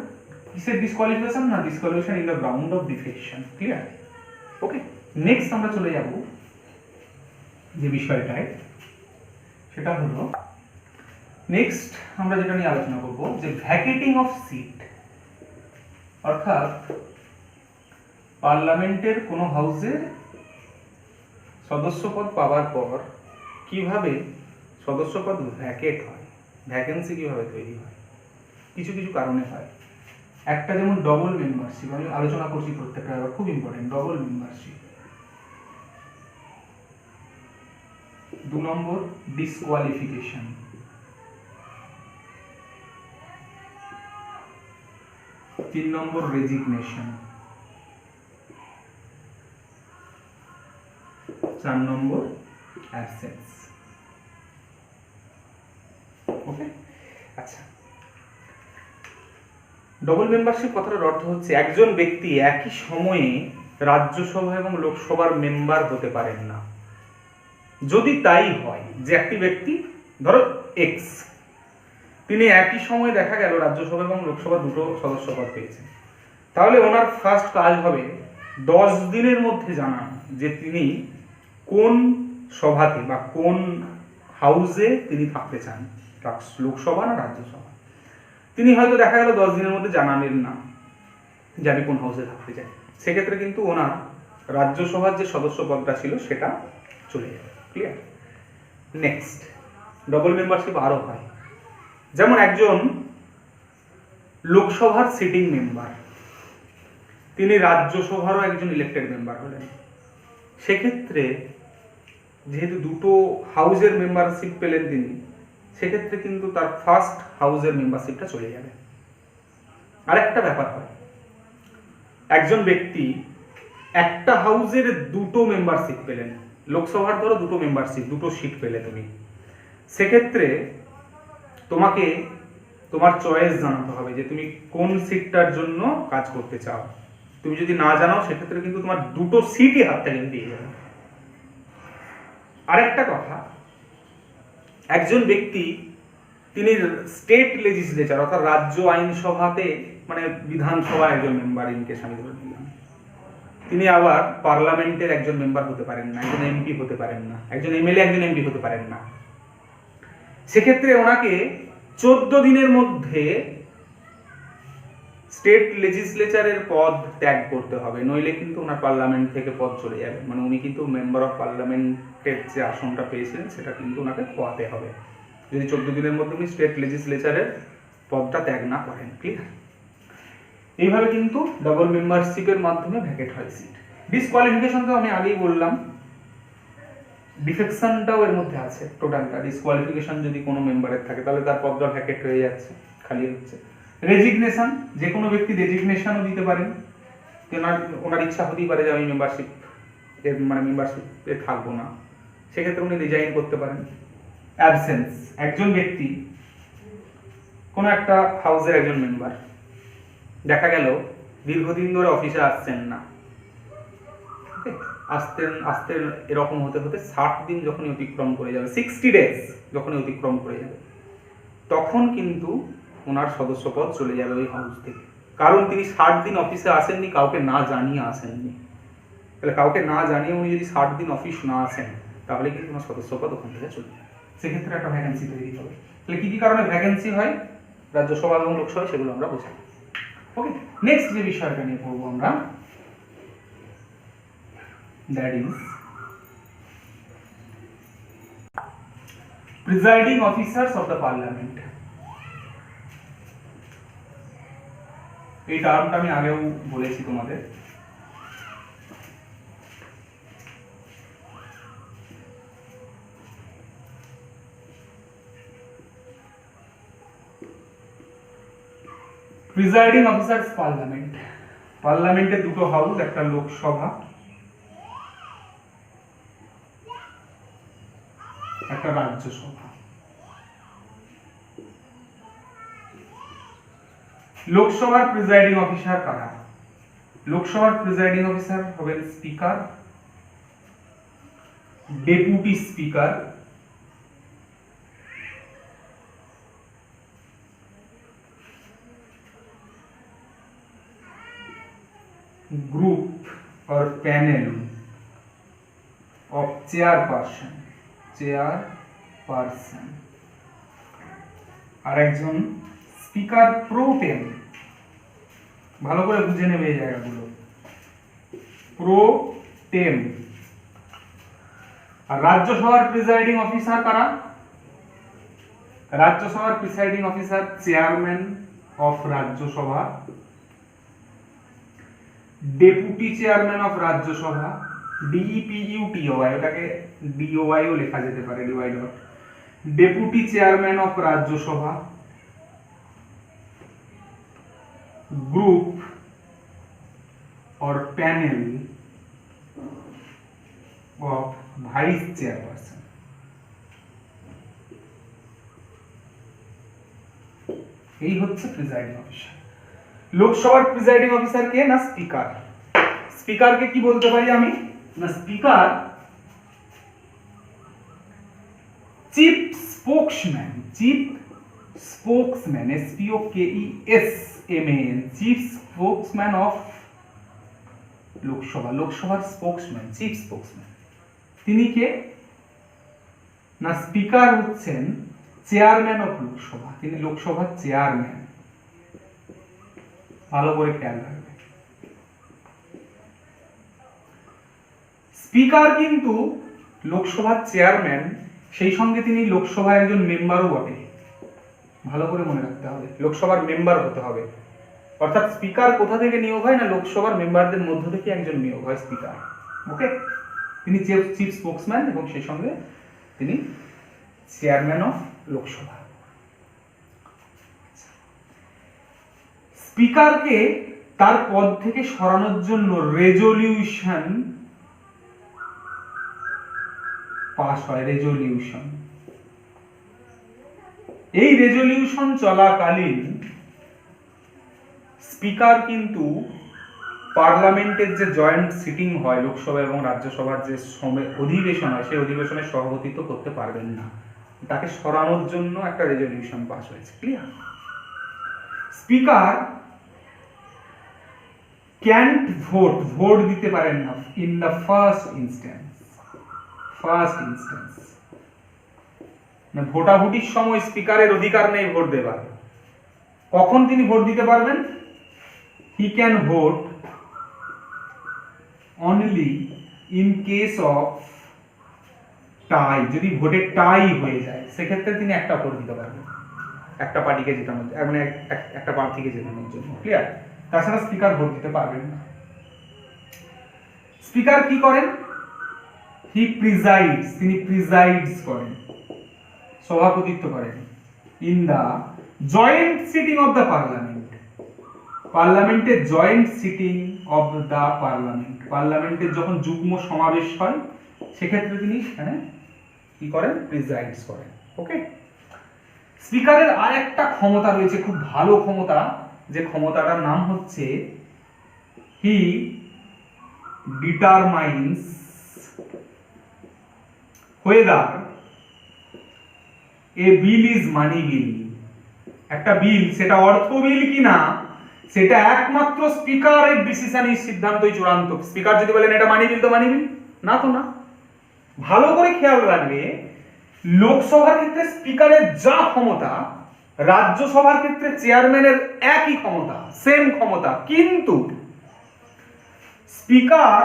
কিসের ডিসকোয়ালিফিকেশন না, disqualification in the ground of defection. Clear? Okay, next আমরা চলে যাব যে বিষয়টায়, সেটা হলো নেক্সট আমরা যেটা নিয়ে আলোচনা করব যে ভ্যাকেটিং অফ সিট, অর্থাৎ পার্লামেন্টের কোনো হাউসের সদস্যপদ পাওয়ার পর কিভাবে সদস্যপদ ভ্যাকেট হয়, ভ্যাকেন্সি কিভাবে তৈরি হয়, কিছু কিছু কারণে হয়। একটা যেমন ডবল মেম্বারশিপ, আমি আলোচনা করছি প্রত্যেকটা, খুব ইম্পর্টেন্ট, ডবল মেম্বারশিপ। 2 নম্বর ডিসকোয়ালিফিকেশন, 3 নম্বর রেজিগনেশন, 4 নম্বর অ্যাবসেন্স। আচ্ছা, ডবল মেম্বারশিপ কথাটার অর্থ হচ্ছে একজন ব্যক্তি একই সময়ে রাজ্যসভা এবং লোকসভার মেম্বার হতে পারেন না। যদি তাই হয় যে একটি ব্যক্তি, ধরো এক্স, তিনি একই সময়ে দেখা গেল রাজ্যসভা এবং লোকসভা দুটো সদস্য পদ পেয়েছেন, তাহলে ওনার ফার্স্ট কাজ হবে 10 দিনের মধ্যে জানান যে তিনি কোন সভাতে বা কোন হাউসে তিনি থাকতে চান, লোকসভা না রাজ্যসভা। তিনি হয়তো দেখা গেল 10 দিনের মধ্যে জানালেন না যে আমি কোন হাউসে থাকতে চাই, সেক্ষেত্রে কিন্তু ওনার রাজ্যসভার যে সদস্য পদটা ছিল সেটা চলে যাবে। ক্লিয়ার? নেক্সট, ডবল মেম্বারশিপ আরও হয়, যেমন একজন লোকসভার সিটিং মেম্বার, তিনি রাজ্যসভারও একজন ইলেক্টেড মেম্বার হলেন, সেক্ষেত্রে যেহেতু দুটো হাউসের মেম্বারশিপ পেলেন তিনি, সেক্ষেত্রে কিন্তু তার ফার্স্ট হাউসের মেম্বারশিপটা চলে যাবে। আরেকটা ব্যাপার হয়, একজন ব্যক্তি একটা হাউসের দুটো মেম্বারশিপ পেলেন, লোকসভার ধরো দুটো মেম্বারশিপ, দুটো সিট পেলে তুমি, সেক্ষেত্রে তোমাকে তোমার চয়েস জানাতে হবে যে তুমি কোন সিটটার জন্য কাজ করতে চাও। তুমি যদি না জানাও সেক্ষেত্রে কিন্তু তোমার দুটো সিটই হাত থেকে দিয়ে যাবে। আরেকটা কথা, একজন ব্যক্তি তিনি স্টেট লেজিসলেচার অর্থাৎ রাজ্য আইনসভাতে, মানে বিধানসভা একজন মেম্বার, ইনকেস আমি ধরে দিলাম, তিনি আবার পার্লামেন্টের একজন মেম্বার হতে পারেন না, একজন এমপি হতে পারেন না, একজন এমএলএ একজন এমপি হতে পারেন না। সেক্ষেত্রে ওনাকে 14 দিনের মধ্যে স্টেট লেজিসলেচারের পদ ত্যাগ করতে হবে, নইলে কিন্তু ওনার পার্লামেন্ট থেকে পদ চলে যাবে, মানে উনি কিন্তু মেম্বার অফ পার্লামেন্টের যে আসনটা পেয়েছিলেন সেটা কিন্তু ওনাকে খোয়াতে হবে, যদি 14 দিনের মধ্যে উনি স্টেট লেজিসলেচারের পদটা ত্যাগ না করেন। ক্লিয়ার? এইভাবে কিন্তু ডবল মেম্বারশিপের মাধ্যমে ভ্যাকেট হয় সিট। ডিসকোয়ালিফিকেশন তো আমি আগেই বললাম, ডিফেকশনটাও এর মধ্যে আছে। টোটালটা ডিসকোয়ালিফিকেশন যদি কোনো মেম্বারের থাকে তাহলে তার পদটা ভ্যাকেট হয়ে যাচ্ছে, খালি হচ্ছে। রেজিগনেশন, যে কোনো ব্যক্তি রেজিগনেশনও দিতে পারেন, ওনার ইচ্ছা হতেই পারে যে আমি মেম্বারশিপে থাকবো না, সেক্ষেত্রে উনি রিজাইন করতে পারেন। অ্যাবসেন্স, একজন ব্যক্তি কোনো একটা হাউসের একজন মেম্বার, দেখা গেল দীর্ঘদিন ধরে অফিসে আসছেন না, আসতে এরকম হতে হতে 60 দিন যখনই অতিক্রম করে যাবে, 60 ডেজ যখনই অতিক্রম করে যাবে, তখন কিন্তু ওনার সদস্যপদ চলে যাবে ওই হাউস থেকে, কারণ তিনি 60 দিন অফিসে আসেননি, কাউকে না জানিয়ে আসেননি। তাহলে কাউকে না জানিয়ে উনি যদি 60 দিন অফিস না আসেন, তাহলে কিন্তু ওনার সদস্যপদ ওখান থেকে চলে যাবে, সেক্ষেত্রে একটা ভ্যাকেন্সি তৈরি হবে। তাহলে কি কি কারণে ভ্যাকেন্সি হয় রাজ্যসভা এবং লোকসভা, সেগুলো আমরা বুঝি। ওকে, নেক্সট যে বিষয়টা নিয়ে পড়বো আমরা, that is presiding officers of the parliament। এই টার্মটা আমি আগেও বলেছি তোমাদের। প্রিজাইডিং অফিসার্স পার্লামেন্ট, পার্লামেন্টে দুটো হাউস, একটা লোকসভা একটা রাজ্যসভা। লোকসভার প্রিজাইডিং অফিসার কারা? লোকসভার প্রিজাইডিং অফিসার হবেন স্পিকার, ডেপুটি স্পিকার, ग्रुप और पैनल of chairperson, আর একজন স্পিকার প্রো টেম। ভালো করে বুঝে নেবে এই জায়গাগুলো, প্রো টেম। আর রাজ্যসভার প্রিসাইডিং অফিসার কারা? রাজ্যসভার presiding officer chairman of Rajya Sabha, deputy chairman of Rajya Sabha, D E P U T Y, ওটাকে ডিওআইও লেখা যেতে পারে, D Y dot, deputy chairman of Rajya Sabha, group or panel of vice chairperson। এই হচ্ছে প্রিজাইডিং অফিসার। লোকসভার প্রিজাইডিং অফিসার কে না স্পিকার। স্পিকারকে কি বলতে পারি আমি না speaker chief spokesman. Chief spokesman SPOKESMAN chief spokesman of Lok Sabha. লোকসভার স্পোকসম্যান চিফ স্পোকসম্যান তিনি কে না স্পিকার হচ্ছেন চেয়ারম্যান অফ লোকসভা। তিনি লোকসভার চেয়ারম্যান। ভালো করে খেয়াল রাখবে স্পিকার কিন্তু লোকসভার চেয়ারম্যান, সেই সঙ্গে তিনি লোকসভার একজন মেম্বারও বটে। ভালো করে মনে রাখতে হবে লোকসভার মেম্বার হতে হবে। অর্থাৎ স্পিকার কোথা থেকে নিয়োগ হয় না লোকসভার মেম্বারদের মধ্য থেকে একজন নিয়োগ হয় স্পিকার। ওকে, তিনি চিফ স্পোকসম্যান এবং সেই সঙ্গে তিনি চেয়ারম্যান অফ লোকসভা। স্পিকারকে তার পদ থেকে সরানোর জন্য রেজলিউশন পাস হয়। রেজলিউশন, এই রেজলিউশন চলাকালীন স্পিকার কিন্তু পার্লামেন্টের যে জয়েন্ট সিটিং হয় লোকসভা এবং রাজ্যসভার যে অধিবেশন হয় সেই অধিবেশনে সভাপতিত্ব করতে পারবেন না। তাকে সরানোর জন্য একটা রেজলিউশন পাস হয়েছে। ক্লিয়ার? স্পিকার ক্যান্ট ভোট দিতে পারেন না ইন দ্য ফার্স্ট ইনস্ট্যান্স। ভোটাভুটির সময় স্পিকারের অধিকার নেই ভোট দেবার। কখন তিনি ভোট দিতে পারবেন? He can vote only in case of tie. যদি ভোটে টাই হয়ে যায় সেক্ষেত্রে তিনি একটা ভোট দিতে পারবেন একটা পার্টিকে জেতানোর, মানে একটা প্রার্থীকে জেতানোর জন্য। ক্লিয়ার? তাছাড়া স্পিকার ভোট দিতে পারবেন না। স্পিকার কি করেন? হি প্রিজাইডস, তিনি প্রিজাইডস করেন, সভাপতিত্ব করেন in the joint sitting of the parliament. পার্লামেন্টের joint sitting of the parliament, পার্লামেন্টের যখন যুগ্ম সমাবেশ হয় সেক্ষেত্রে তিনি এখানে কি করেন? প্রিজাইডস করেন। ওকে, স্পিকারের আর একটা ক্ষমতা রয়েছে, খুব ভালো ক্ষমতা, যে ক্ষমতাটার নাম হচ্ছে হি determines whether a bill is money bill। একটা বিল সেটা অর্থ বিল কিনা সেটা একমাত্র স্পিকারের ডিসিশনই, সিদ্ধান্তই চূড়ান্ত। স্পিকার যদি বলেন এটা মানি বিল তো মানি বিল, না তো না। ভালো করে খেয়াল রাখবে লোকসভার ক্ষেত্রে স্পিকারের যা ক্ষমতা রাজ্যসভার ক্ষেত্রে চেয়ারম্যানের একই ক্ষমতা, সেম ক্ষমতা, কিন্তু স্পিকার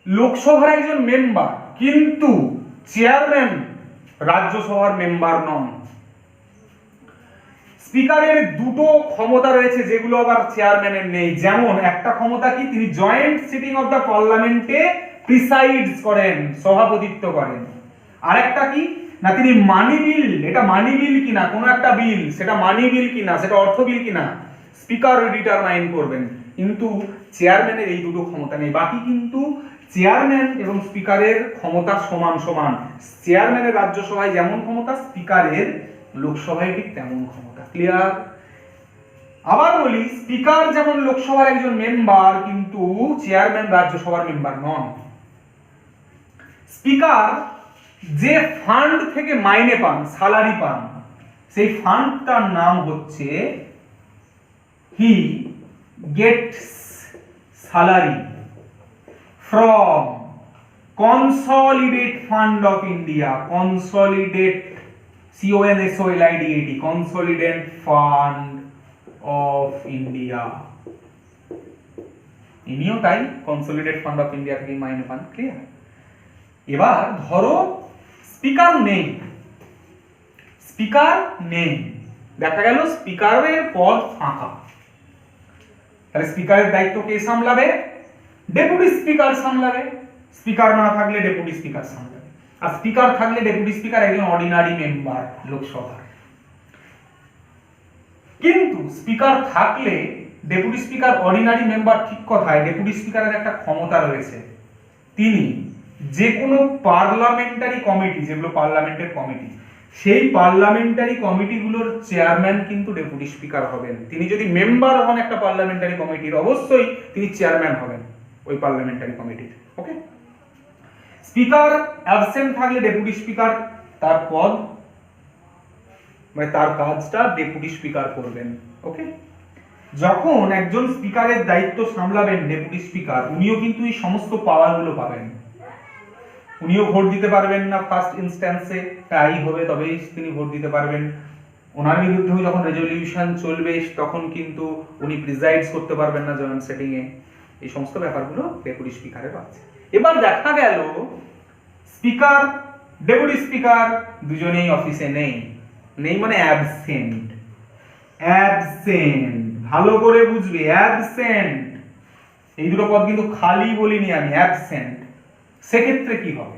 লোকসভার একজন মেম্বার কিন্তু চেয়ারম্যান রাজ্যসভার মেম্বার নন। স্পিকারের দুটো ক্ষমতা রয়েছে যেগুলো আবার চেয়ারম্যানের নেই। যেমন একটা ক্ষমতা কি, তিনি জয়েন্ট সিটিং অফ দ্য পার্লামেন্টে প্রিসাইডস করেন, সভাপতিত্ব করেন। আরেকটা কি না, তিনি মানি বিল, এটা মানি বিল কিনা, কোনো একটা বিল সেটা মানি বিল কিনা, সেটা অর্থ বিল কিনা স্পিকার ডিটারমাইন করবেন। কিন্তু চেয়ারম্যানের এই দুটো ক্ষমতা নেই। বাকি কিন্তু চেয়ারম্যান এবং স্পিকারের ক্ষমতা সমান সমান। চেয়ারম্যানের রাজ্যসভায় যেমন ক্ষমতা, স্পিকারের লোকসভায় ঠিক তেমন ক্ষমতা। ক্লিয়ার? আবার বলি, স্পিকার যেমন লোকসভার একজন মেম্বার কিন্তু চেয়ারম্যান রাজ্যসভার মেম্বার নন। স্পিকার যে ফান্ড থেকে মাইনে পান, স্যালারি পান, সেই ফান্ডটার নাম হচ্ছে he gets salary from Consolidate Fund of India, Consolidate CONSOLIDAT, Consolidate Fund of India। ইনিও তাই কনসলিডেট ফান্ড অফ ইন্ডিয়া থেকে মাইনে পান। ক্লিয়ার? এবার ধরো স্পিকার নেই, দেখা গেল স্পিকারের পদ ফাঁকা, তাহলে স্পিকারের দায়িত্ব কে সামলাবে? ডেপুটি স্পিকার সামলাবে। স্পিকার না থাকলে ডেপুটি স্পিকার সামলাবে। আর স্পিকার থাকলে ডেপুটি স্পিকার একজন অর্ডিনারি মেম্বার লোকসভার। কিন্তু স্পিকার থাকলে ডেপুটি স্পিকার অর্ডিনারি মেম্বার ঠিক কথায়, ডেপুটি স্পিকারের একটা ক্ষমতা রয়েছে, তিনি যে কোনো পার্লামেন্টারি কমিটি, যেগুলো পার্লামেন্টের কমিটি, সেই পার্লামেন্টারি কমিটিগুলোর চেয়ারম্যান কিন্তু ডেপুটি স্পিকার হবেন। তিনি যদি মেম্বার হন একটা পার্লামেন্টারি কমিটির, অবশ্যই তিনি চেয়ারম্যান হবেন ওই পার্লামেন্টারি কমিটির। ওকে, স্পিকার অ্যাবসেন্ট থাকলে ডেপুটি স্পিকার তার পদ মানে তার কাজটা ডেপুটি স্পিকার করবেন। ওকে, যখন একজন স্পিকারের দায়িত্ব সামলাবেন ডেপুটি স্পিকার, উনিও কিন্তু এই সমস্ত পাওয়ারগুলো পাবেন। উনিও ভোট দিতে পারবেন না ফার্স্ট ইনস্ট্যান্সে, তাই হবে তবেই তিনি ভোট দিতে পারবেন। ওনার বিরুদ্ধেও যখন রেজলিউশন চলবে তখন কিন্তু উনি প্রিজাইডস করতে পারবেন না জয়েন্ট সেটিং এ। এই সমস্ত ব্যাপারগুলো ডেপুটি স্পিকারের আছে। এবার দেখা গেল স্পিকার ডেপুটি স্পিকার দুজনেই অফিসে নেই। নেই মানে অ্যাবসেন্ট। অ্যাবসেন্ট ভালো করে বুঝবে, অ্যাবসেন্ট। এই দুটো পদ কিন্তু খালি বলিনি আমি, অ্যাবসেন্ট। সেক্ষেত্রে কি হবে?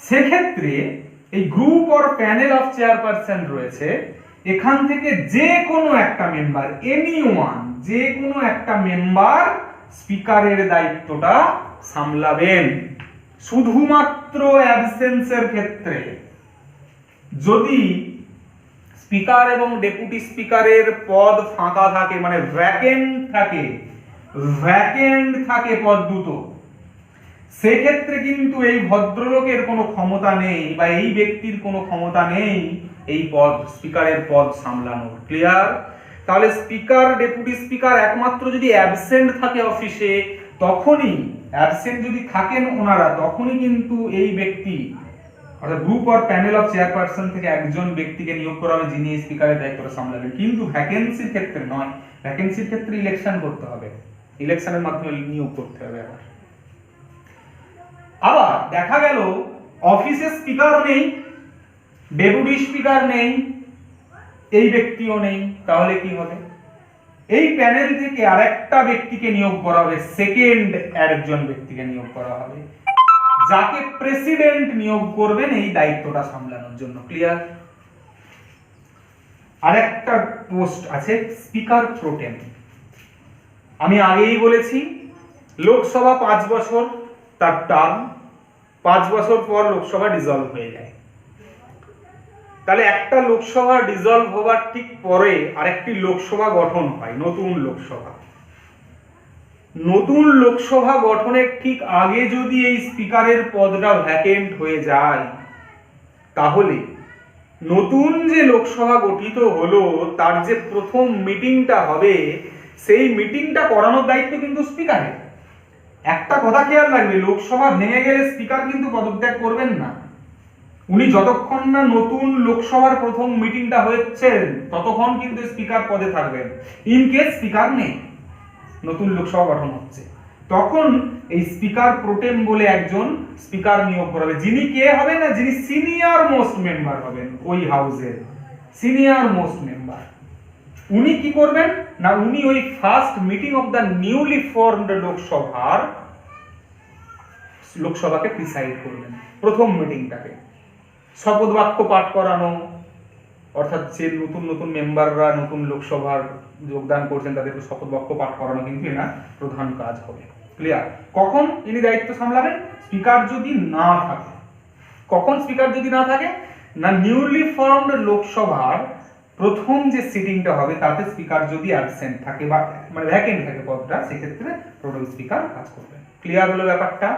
সেক্ষেত্রে এই group or panel of chairperson রয়েছে, এখান থেকে যে কোনো একটা মেম্বার, এনিওয়ান, যে কোনো একটা মেম্বার স্পিকারের দায়িত্বটা সামলাবেন। শুধুমাত্র অ্যাবসেন্সের ক্ষেত্রে, যদি স্পিকার এবং ডেপুটি স্পিকারের পদ ফাঁকা থাকে মানে ভ্যাকেন্ট থাকে পদ দুটো, সেক্ষেত্রে কিন্তু এই ভদ্রলোকের কোনো ক্ষমতা নেই বা এই ব্যক্তির কোনো ক্ষমতা নেই এই পদ, স্পিকারের পদ সামলানোর। ক্লিয়ার? তাহলে স্পিকার ডেপুটি স্পিকার একমাত্র যদি অ্যাবসেন্ট থাকে অফিসে, তখনই অ্যাবসেন্ট যদি থাকেন ওনারা, তখনই কিন্তু এই ব্যক্তি অর্থাৎ group or panel of chairperson থেকে একজন ব্যক্তিকে নিয়োগ করা হবে যিনি স্পিকারের দায়িত্বটা সামলাবেন। কিন্তু ভ্যাকেন্সির ক্ষেত্রে নয়, ভ্যাকেন্সির ক্ষেত্রে ইলেকশন করতে হবে, ইলেকশনের মাধ্যমে নিয়োগ করতে হবে। আবার দেখা গেল অফিসে স্পিকার নেই, ডেপুটি স্পিকার নেই, এই ব্যক্তিও নেই, তাহলে কি হবে? এই প্যানেল থেকে আরেকটা ব্যক্তিকে নিয়োগ করা হবে, সেকেন্ড একজন ব্যক্তিকে নিয়োগ করা হবে, যাকে প্রেসিডেন্ট নিয়োগ করবেন এই দায়িত্বটা সামলানোর জন্য। ক্লিয়ার? আরেকটা পোস্ট আছে স্পিকার প্রোটেম। আমি আগেই বলেছি লোকসভা 5 বছর তার টার্ম, 5 বছর পর লোকসভা ডিসলভ হয়ে যায়। তাহলে একটা লোকসভা ডিসলভ হবার ঠিক পরে আরেকটি লোকসভা গঠন হয়, নতুন লোকসভা। নতুন লোকসভা গঠনের ঠিক আগে যদি এই স্পিকারের পদটা ভ্যাকেন্ট হয়ে যায়, তাহলে নতুন যে লোকসভা গঠিত হলো তার যে প্রথম মিটিংটা হবে, সেই মিটিংটা করানোর দায়িত্ব কিন্তু স্পিকারের। একটা কথা খেয়াল রাখবে, লোকসভা ভেঙে গেলে স্পিকার কিন্তু পদত্যাগ করবেন না। উনি যতক্ষণ না নতুন লোকসভার প্রথম মিটিংটা হচ্ছে ততক্ষণ কিন্তু স্পিকার পদে থাকবেন। ইন কেস স্পিকার নেই, নতুন লোকসভা গঠন হচ্ছে, তখন এই স্পিকার প্রোটেম বলে একজন স্পিকার নিয়োগ করা হবে, যিনি কে হবেন না, যিনি সিনিয়র মোস্ট মেম্বার হবেন ওই হাউসের, সিনিয়র মোস্ট মেম্বার। উনি কি করবেন না, উনি ওই first meeting of the newly formed লোকসভাকে প্রিসাইড করবেন, প্রথম মিটিংটাকে। শপথ বাক্য পাঠ করানো, অর্থাৎ যে নতুন নতুন মেম্বাররা নতুন লোকসভার যোগদান করছেন তাদেরকে শপথ বাক্য পাঠ করানো কিন্তু এনার প্রধান কাজ হবে। ক্লিয়ার? কখন ইনি দায়িত্ব সামলাবেন? স্পিকার যদি না থাকে। কখন স্পিকার যদি না থাকে না, নিউলি ফর্মড লোকসভার প্রথম যে সিটিংটা হবে তাতে স্পিকার যদি অ্যাবসেন্ট থাকে বা মানে ভ্যাকেন্ট থাকে পদটা, সেক্ষেত্রে প্রোটেম স্পিকার কাজ করবেন। ক্লিয়ার হলো ব্যাপারটা?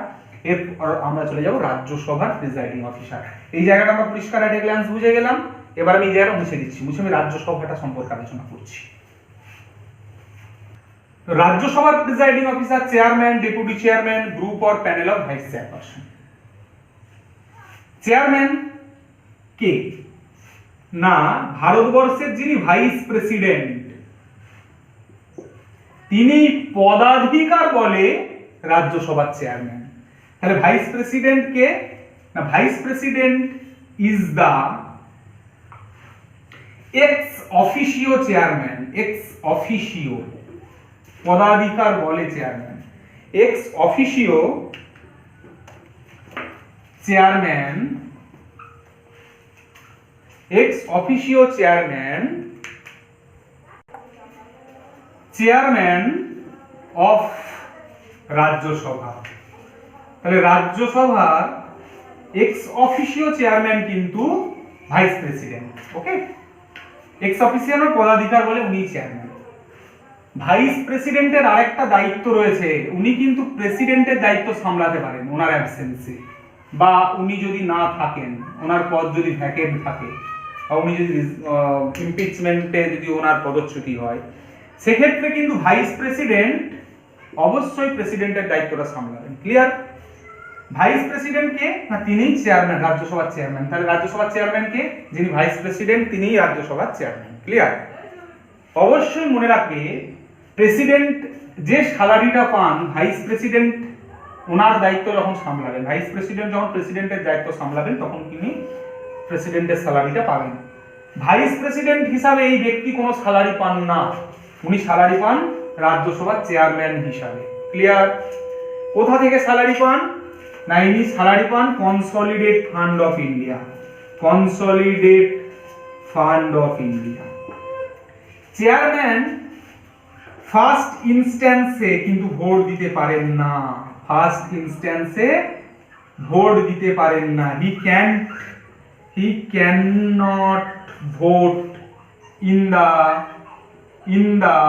এরপর আমরা চলে যাব রাজ্যসভার প্রিজাইডিং অফিসার। এই জায়গাটা আমরা পরিষ্কার একটা গ্ল্যান্স বুঝে গেলাম। এবার আমি এই জায়গাটা মুছে দিচ্ছি, মুছে আমি রাজ্যসভাটা সম্পর্কে আলোচনা করছি। রাজ্যসভার presiding officer chairman, deputy chairman, group or panel of vice chairperson. Chairman কে না, ভারতবর্ষের যিনি ভাইস প্রেসিডেন্ট, তিনি পদাধিকার বলে রাজ্যসভার চেয়ারম্যান। তাহলে ভাইস প্রেসিডেন্ট কে না, vice president is the ex officio chairman. Ex officio পদাধিকার বলে chairman, ex officio chairman, ex officio chairman, chairman of Rajya Sabha. তাহলে রাজ্যসভার এক্স অফিসিও চেয়ারম্যান কিন্তু ভাইস প্রেসিডেন্ট। ওকে, এক্স অফিসিয়ালের পদাধিকার বলে উনি চেয়ারম্যান। ভাইস প্রেসিডেন্টের আরেকটা দায়িত্ব রয়েছে, উনি কিন্তু প্রেসিডেন্টের দায়িত্ব সামলাতে পারেন ওনার অ্যাবসেন্সে, বা উনি যদি না থাকেন, ওনার পদ যদি ভ্যাকেন্ট থাকে, বা উনি যদি ইমপিচমেন্টে যদি ওনার পদচ্যুতি হয়, সেক্ষেত্রে কিন্তু ভাইস প্রেসিডেন্ট অবশ্যই প্রেসিডেন্টের দায়িত্বটা সামলাবেন। ক্লিয়ার? ভাইস প্রেসিডেন্ট কে? না, তিনিই চেয়ারম্যান, রাজ্যসভার চেয়ারম্যান। তাহলে রাজ্যসভার চেয়ারম্যান কে? যিনি ভাইস প্রেসিডেন্ট তিনিই রাজ্যসভার চেয়ারম্যান। ক্লিয়ার? অবশ্যই মনে রাখবে, প্রেসিডেন্ট যে স্যালারিটা পান, ভাইস প্রেসিডেন্ট ওনার দায়িত্ব যখন সামলাবেন, ভাইস প্রেসিডেন্ট যখন প্রেসিডেন্টের দায়িত্ব সামলাবেন, তখন তিনি প্রেসিডেন্টের স্যালারিটা পাবেন। ভাইস প্রেসিডেন্ট হিসাবে এই ব্যক্তি কোনো স্যালারি পান না, উনি স্যালারি পান রাজ্যসভার চেয়ারম্যান হিসাবে। ক্লিয়ার? কোথা থেকে স্যালারি পান? না, ইনি স্যালারি পান consolidate fund of India. Consolidate fund of India. Chairman first ইনস্ট্যান্সে কিন্তু ভোট দিতে পারেন না। ফার্স্ট ইনস্ট্যান্সে ভোট দিতে পারেন না। He can not vote in the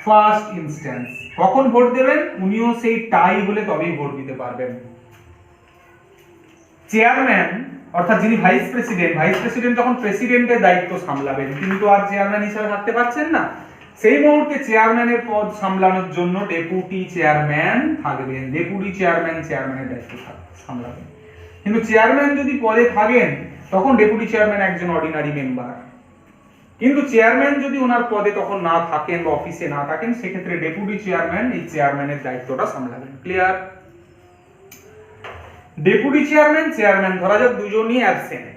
first instance. কখন ভোট দেবেন? উনিও সেই টাই হলে তবেই ভোট দিতে পারবেন। চেয়ারম্যান অর্থাৎ যিনি ভাইস প্রেসিডেন্ট যখন প্রেসিডেন্টের দায়িত্ব সামলাবেন, তিনি তো আর চেয়ারম্যান হিসেবে থাকতে পারছেন না। সেই মুহূর্তে চেয়ারম্যানের পদ সামলানোর জন্য ডেপুটি চেয়ারম্যান থাকবেন। ডেপুটি চেয়ারম্যান চেয়ারম্যানের দায়িত্ব সামলাবেন। কিন্তু চেয়ারম্যান যদি পদে থাকেন, তখন ডেপুটি চেয়ারম্যান একজন অর্ডিনারি মেম্বার। কিন্তু চেয়ারম্যান যদি ওনার পদে তখন না থাকেন বা অফিসে না থাকেন, সেক্ষেত্রে ডেপুটি চেয়ারম্যান এই চেয়ারম্যানের দায়িত্বটা সামলাবেন। ক্লিয়ার? ডেপুটি চেয়ারম্যান ধরা যাক দুজনই অ্যাবসেন্ট,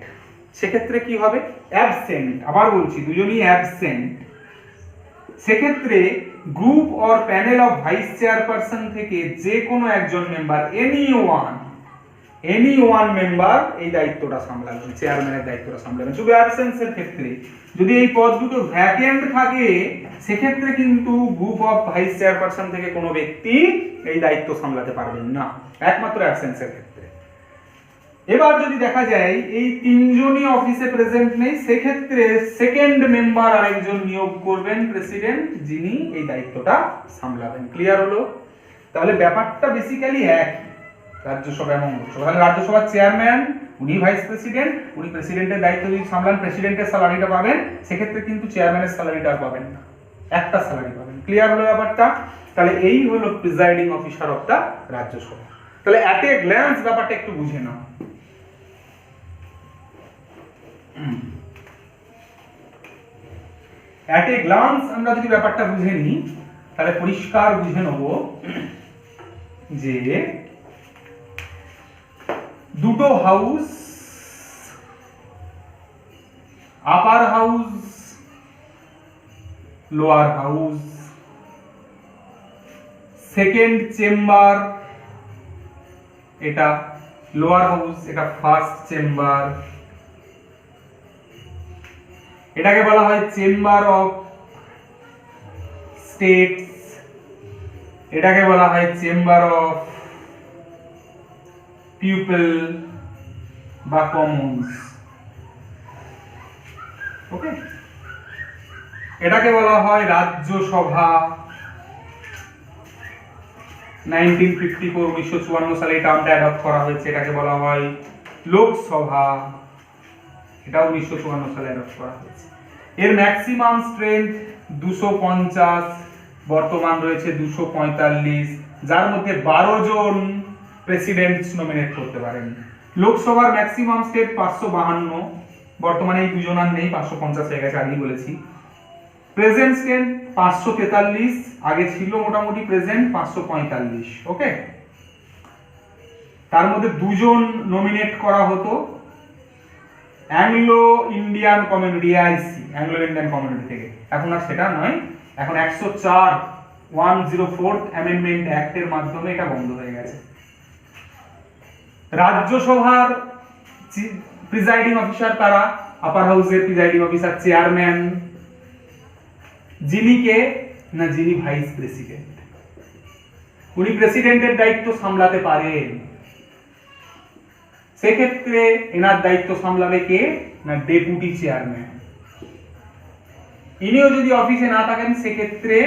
সেক্ষেত্রে কি হবে? অ্যাবসেন্ট, আবার বলছি দুজনই অ্যাবসেন্ট, সেক্ষেত্রে group or panel of vice chairperson থেকে যে কোনো একজন মেম্বার, এনি ওয়ান মেম্বার এই দায়িত্বটা সামলাবেন, চেয়ারম্যানের দায়িত্বটা সামলাবেন। শুধু অ্যাবসেন্সের ক্ষেত্রে, যদি এই পদ দুটো ভ্যাকেন্ট থাকে, সেক্ষেত্রে কিন্তু গ্রুপ অফ ভাইস চেয়ারপারসন থেকে কোনো ব্যক্তি এই দায়িত্ব সামলাতে পারবেন না, একমাত্র অ্যাবসেন্সের ক্ষেত্রে। এবার যদি দেখা যায় এই তিনজনই অফিসে প্রেজেন্ট নেই, সেক্ষেত্রে সেকেন্ড মেম্বার আরেকজন নিয়োগ করবেন প্রেসিডেন্ট, যিনি এই দায়িত্বটা সামলাবেন। ক্লিয়ার হলো? তাহলে ব্যাপারটা বেসিক্যালি একই, রাজ্যসভা এবং লোকসভা। তাহলে রাজ্যসভার চেয়ারম্যান উনি ভাইস প্রেসিডেন্ট, উনি প্রেসিডেন্টের দায়িত্ব যদি সামলান, প্রেসিডেন্টের স্যালারিটা পাবেন, সেক্ষেত্রে কিন্তু চেয়ারম্যানের স্যালারিটা আর পাবেন না, একটা স্যালারি পাবেন। ক্লিয়ার হলো ব্যাপারটা? তাহলে এই হলো presiding officer of the Rajya Sabha. তাহলে অ্যাট এ গ্ল্যান্স ব্যাপারটা একটু বুঝে নাও। অ্যাট এ গ্লান্স আমরা যদি ব্যাপারটা বুঝে নিই, তাহলে পরিষ্কার বুঝে নেব যে দুটো হাউস, আপার house, lower house, second chamber এটা লোয়ার হাউস, এটা ফার্স্ট চেম্বার, এটাকে বলা হয় চেম্বার অফ স্টেটস, এটাকে বলা হয় চেম্বার অফ পিপল বা কমন্স। ওকে, এটাকে বলা হয় রাজ্যসভা। 1954 সালে এই টার্মটা অ্যাডপ্ট করা হয়েছে। এটাকে বলা হয় লোকসভা, এটা 1954 সালে অ্যাডপ্ট করা হয়েছে। এর ম্যাক্সিমাম স্ট্রেংথ 250, বর্তমান রয়েছে 245, যার মধ্যে 12 জন প্রেসিডেন্টস নমিনেট করতে পারেন। লোকসভার ম্যাক্সিমাম স্টেট 552, বর্তমানে এই দুজন আর নেই, 550 হয়ে গেছে, আগেই বলেছি। প্রেজেন্ট স্টেট 543, আগে ছিল মোটামুটি প্রেজেন্ট 545। ওকে, তার মধ্যে দুজন নমিনেট করা হতো অ্যাংলো ইন্ডিয়ান কমিউনিটি, আইসি অ্যাংলো ইন্ডিয়ান কমিউনিটি থেকে। এখন আর সেটা নয়, এখন 104 অ্যামেন্ডমেন্ট অ্যাক্টের মাধ্যমে এটা বন্ধ হয়ে গেছে। রাজ্যসভার প্রিজাইডিং অফিসার তারা, আপার হাউসের প্রিজাইডিং অফিসার চেয়ারম্যান, যিনি কে? না, যিনি ভাইস প্রেসিডেন্ট। উনি প্রেসিডেন্টের দায়িত্ব সামলাতে পারেন। সেক্ষেত্রে এনার দায়িত্ব সামলাবে কে? না ডেপুটি চেয়ারম্যান। ইনিও যদি অফিসে না থাকেন সেক্ষেত্রে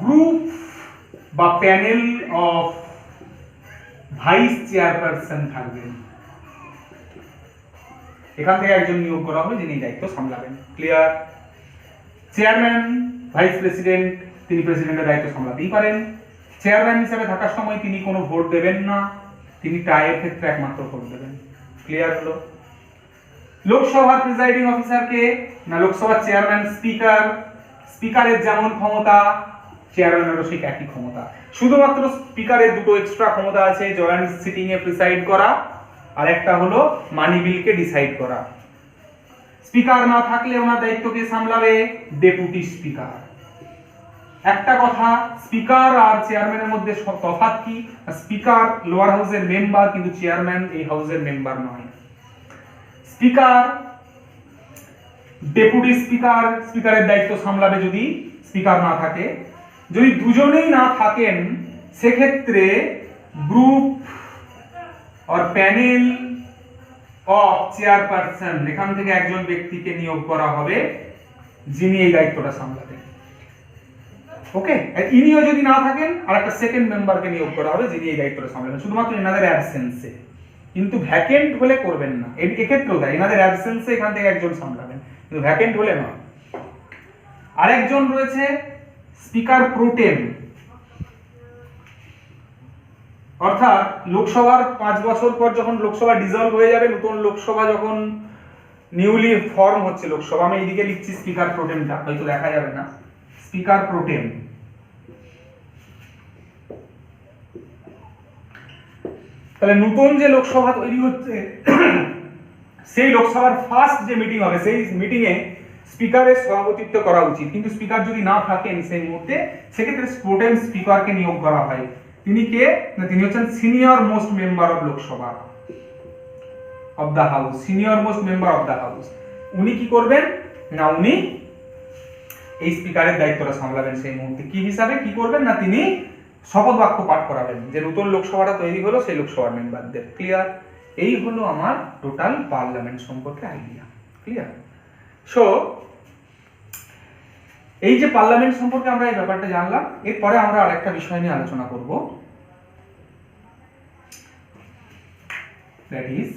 গ্রুপ বা প্যানেল অফ ভাইস চেয়ারপারসন থাকবেন। এখান থেকে একজন নিয়োগ করা হবে যিনি দায়িত্ব সামলাবেন। ক্লিয়ার? চেয়ারম্যান, ভাইস প্রেসিডেন্ট, তিনি প্রেসিডেন্টের দায়িত্ব সামলাতেই পারেন। চেয়ারম্যান হিসেবে থাকার সময় তিনি কোনো ভোট দেবেন না, তিনি টাইয়ের ক্ষেত্রে একমাত্র ভোট দেবেন। ক্লিয়ার হলো? লোকসভার প্রিসাইডিং অফিসারকে না লোকসভার চেয়ারম্যান স্পিকার, স্পিকারের যেমন ক্ষমতা চেয়ারম্যানেরও সেই একই ক্ষমতা, শুধুমাত্র স্পিকারের দুটো এক্সট্রা ক্ষমতা আছে, জয়েন্ট সিটিং এ প্রিসাইড করা আর একটা হলো মানি বিলকে ডিসাইড করা। স্পিকার না থাকলে ওনার দায়িত্বকে সামলাবে ডেপুটি স্পিকার। একটা কথা, স্পিকার আর চেয়ারম্যানের মধ্যে তফাৎ কি? স্পিকার লোয়ার হাউসের মেম্বার, কিন্তু চেয়ারম্যান এই হাউসের মেম্বার নয়। স্পিকার, ডেপুটি স্পিকার স্পিকারের দায়িত্ব সামলাবে যদি স্পিকার না থাকে। যদি দুজনেই না থাকেন সেক্ষেত্রে গ্রুপ আর প্যানেল অফ চেয়ারপারসন, এখান থেকে একজন ব্যক্তিকে নিয়োগ করা হবে যিনি এই দায়িত্বটা সামলাবেন। ওকে, ইনিও যদি না থাকেন আর একটা সেকেন্ড মেম্বারকে নিয়োগ করা হবে যিনি এই দায়িত্বটা সামলাবেন, শুধুমাত্র এনাদের অ্যাবসেন্সে। কিন্তু ভ্যাকেন্ট হলে করবেন না, এক্ষেত্রেও তাই, এনাদের অ্যাবসেন্সে এখান থেকে একজন সামলাবেন, কিন্তু ভ্যাকেন্ট হলে নয়। আরেকজন রয়েছে স্পিকার প্রোটেম, অর্থাৎ লোকসভার 5 বছর পর যখন লোকসভা ডিসলভ হয়ে যাবে, নতুন লোকসভা যখন নিউলি ফর্ম হচ্ছে লোকসভা, আমি এইদিকে লিখছি স্পিকার প্রোটেমটা, হয়তো দেখা যাবে না, স্পিকার প্রোটেম। তাহলে নতুন যে লোকসভা তৈরি হচ্ছে সেই লোকসভার ফার্স্ট যে মিটিং হবে সেই মিটিং এ স্পিকারের সভাপতিত্ব করা উচিত, কিন্তু স্পিকার যদি না থাকেন সেই মুহূর্তে সেক্ষেত্রে প্রোটেম স্পিকারকে নিয়োগ করা হয়। তিনি কে? না তিনি হচ্ছেন senior most member of Lok Sabha of the house, senior most member of the house. উনি কি করবেন না উনি এই স্পিকারের দায়িত্বটা সামলাবেন সেই মুহূর্তে। কি হিসাবে কি করবেন না তিনি শপথ বাক্য পাঠ করাবেন যে নতুন লোকসভাটা তৈরি হলো সেই লোকসভার মেম্বারদের। ক্লিয়ার? এই হলো আমার টোটাল পার্লামেন্ট সম্পর্কে আইডিয়া। ক্লিয়ার? সো এই যে পার্লামেন্ট সম্পর্কে আমরা এই ব্যাপারটা জানলাম, এরপরে আমরা আরেকটা বিষয় নিয়ে আলোচনা করব, দ্যাট ইজ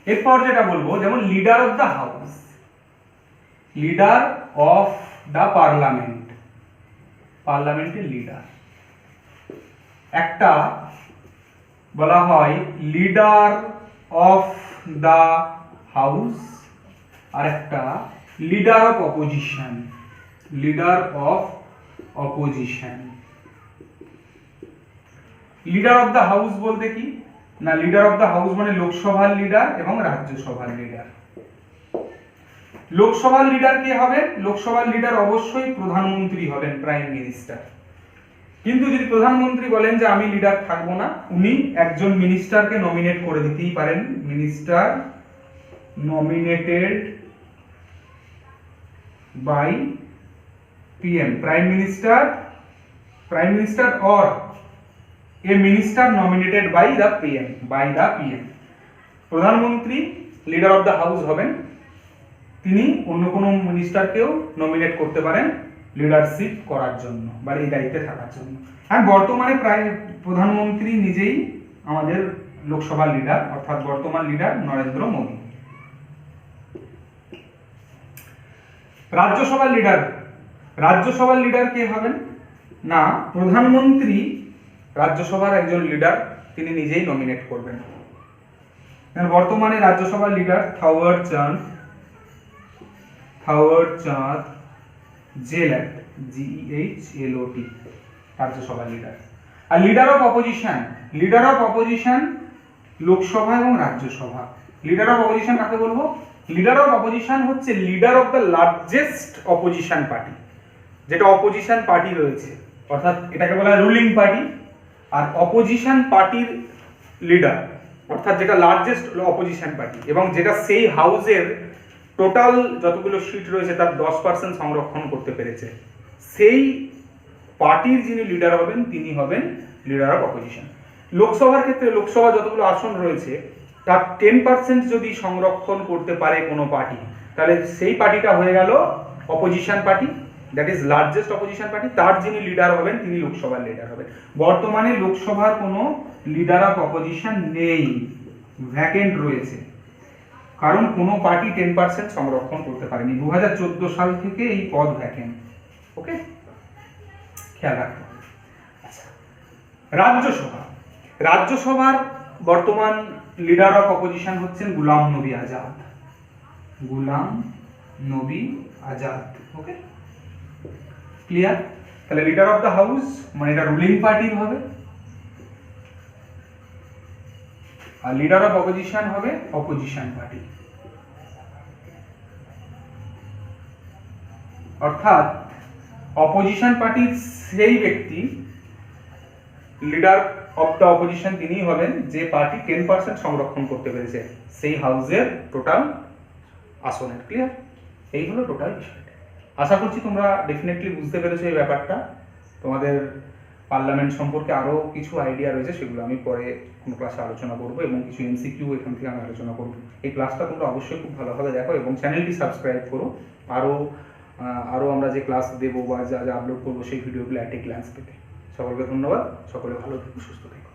এরপর যেটা বলবো, যেমন leader of the house, leader of the parliament, পার্লামেন্টের লিডার। একটা বলা হয় লিডার অফ দ্য হাউস আর একটা leader of opposition, leader of opposition. Leader of the house বলতে কি না, লিডার অফ দ্য হাউস মানে লোকসভার লিডার এবং রাজ্যসভার লিডার। লোকসভার লিডার কে হবে? লোকসভার লিডার অবশ্যই প্রধানমন্ত্রী হবেন, প্রাইম মিনিস্টার। কিন্তু যদি প্রধানমন্ত্রী বলেন যে আমি লিডার থাকবো না, উনি একজন মিনিস্টারকে নমিনেট করে দিতেই পারেন, minister nominated by PM, prime minister or a minister nominated by the PM, প্রধানমন্ত্রী লিডার অফ দ্য হাউস হবেন, তিনি অন্য কোনো মিনিস্টারকেও নমিনেট করতে পারেন লিডারশিপ করার জন্য বা এই দায়িত্বে থাকার জন্য। আর বর্তমানে প্রায় প্রধানমন্ত্রী নিজেই আমাদের লোকসভার লিডার, অর্থাৎ বর্তমান লিডার নরেন্দ্র মোদী। রাজ্যসভার লিডার কে হবেন না, প্রধানমন্ত্রী রাজ্যসভার একজন লিডার তিনি নিজেই নমিনেট করবেন। বর্তমানে রাজ্যসভার লিডার থাওয়ার চাঁদ জেলট, GEHLOT, রাজ্যসভার লিডার। আর লিডার অফ অপোজিশন লোকসভা এবং রাজ্যসভা। লিডার অফ অপোজিশন কাকে বলবো? লিডার অফ অপোজিশন হচ্ছে leader of the largest opposition party, যেটা অপোজিশন পার্টি রয়েছে, অর্থাৎ এটাকে বলা হয় রুলিং পার্টি। আর অপোজিশন পার্টির লিডার অর্থাৎ যেটা লার্জেস্ট অপোজিশন পার্টি এবং যেটা সেই হাউসের টোটাল যতগুলো সিট রয়েছে তার 10% সংরক্ষণ করতে পেরেছে, সেই পার্টির যিনি লিডার হবেন তিনি হবেন লিডার অফ অপোজিশন। লোকসভার ক্ষেত্রে লোকসভা যতগুলো আসন রয়েছে তার 10% যদি সংরক্ষণ করতে পারে কোনো পার্টি, তাহলে সেই পার্টিটা হয়ে গেল opposition party, that is largest opposition party. তার যিনি লিডার হবেন তিনি লোকসভার লিডার হবেন। বর্তমানে লোকসভার কোনো লিডার অফ অপোজিশন নেই, ভ্যাকেন্ট রয়েছে, কারণ কোনো পার্টি 10% সংরক্ষণ করতে পারেনি। 2014 সাল থেকে এই পদ ভ্যাকেন্ট। ওকে, খেয়াল রাখতে হবে। আচ্ছা, রাজ্যসভা। রাজ্যসভার বর্তমান লিডার অফ অপোজিশন হচ্ছেন গুলাম নবী আজাদ। গুলাম নবী আজাদ। ওকে, ক্লিয়ার? তাহলে লিডার অফ দ্য হাউস মানে এটা রুলিং পার্টির হবে, আর লিডার অফ অপোজিশন হবে অপোজিশন পার্টি। অর্থাৎ অপোজিশন পার্টির সেই ব্যক্তি লিডার অফ দ্য অপোজিশন তিনি হবেন যে পার্টি 10% সংরক্ষণ করতে পেরেছে সেই হাউসের টোটাল আসনের। ক্লিয়ার? এই হলো টোটাল বিষয়টা। আশা করছি তোমরা ডেফিনেটলি বুঝতে পেরেছো এই ব্যাপারটা। তোমাদের পার্লামেন্ট সম্পর্কে আরও কিছু আইডিয়া রয়েছে, সেগুলো আমি পরে কোনো ক্লাসে আলোচনা করবো, এবং কিছু এমসিকিউ এখান থেকে আমি আলোচনা করবো। এই ক্লাসটা তোমরা অবশ্যই খুব ভালোভাবে দেখো এবং চ্যানেলটি সাবস্ক্রাইব করো। আরও আমরা যে ক্লাস দেবো বা যা যা আপলোড করবো সেই ভিডিওগুলো অ্যাট এ গ্ল্যান্স পেতে। সকলকে ধন্যবাদ, সকলে ভালো থেকো, সুস্থ থেকো।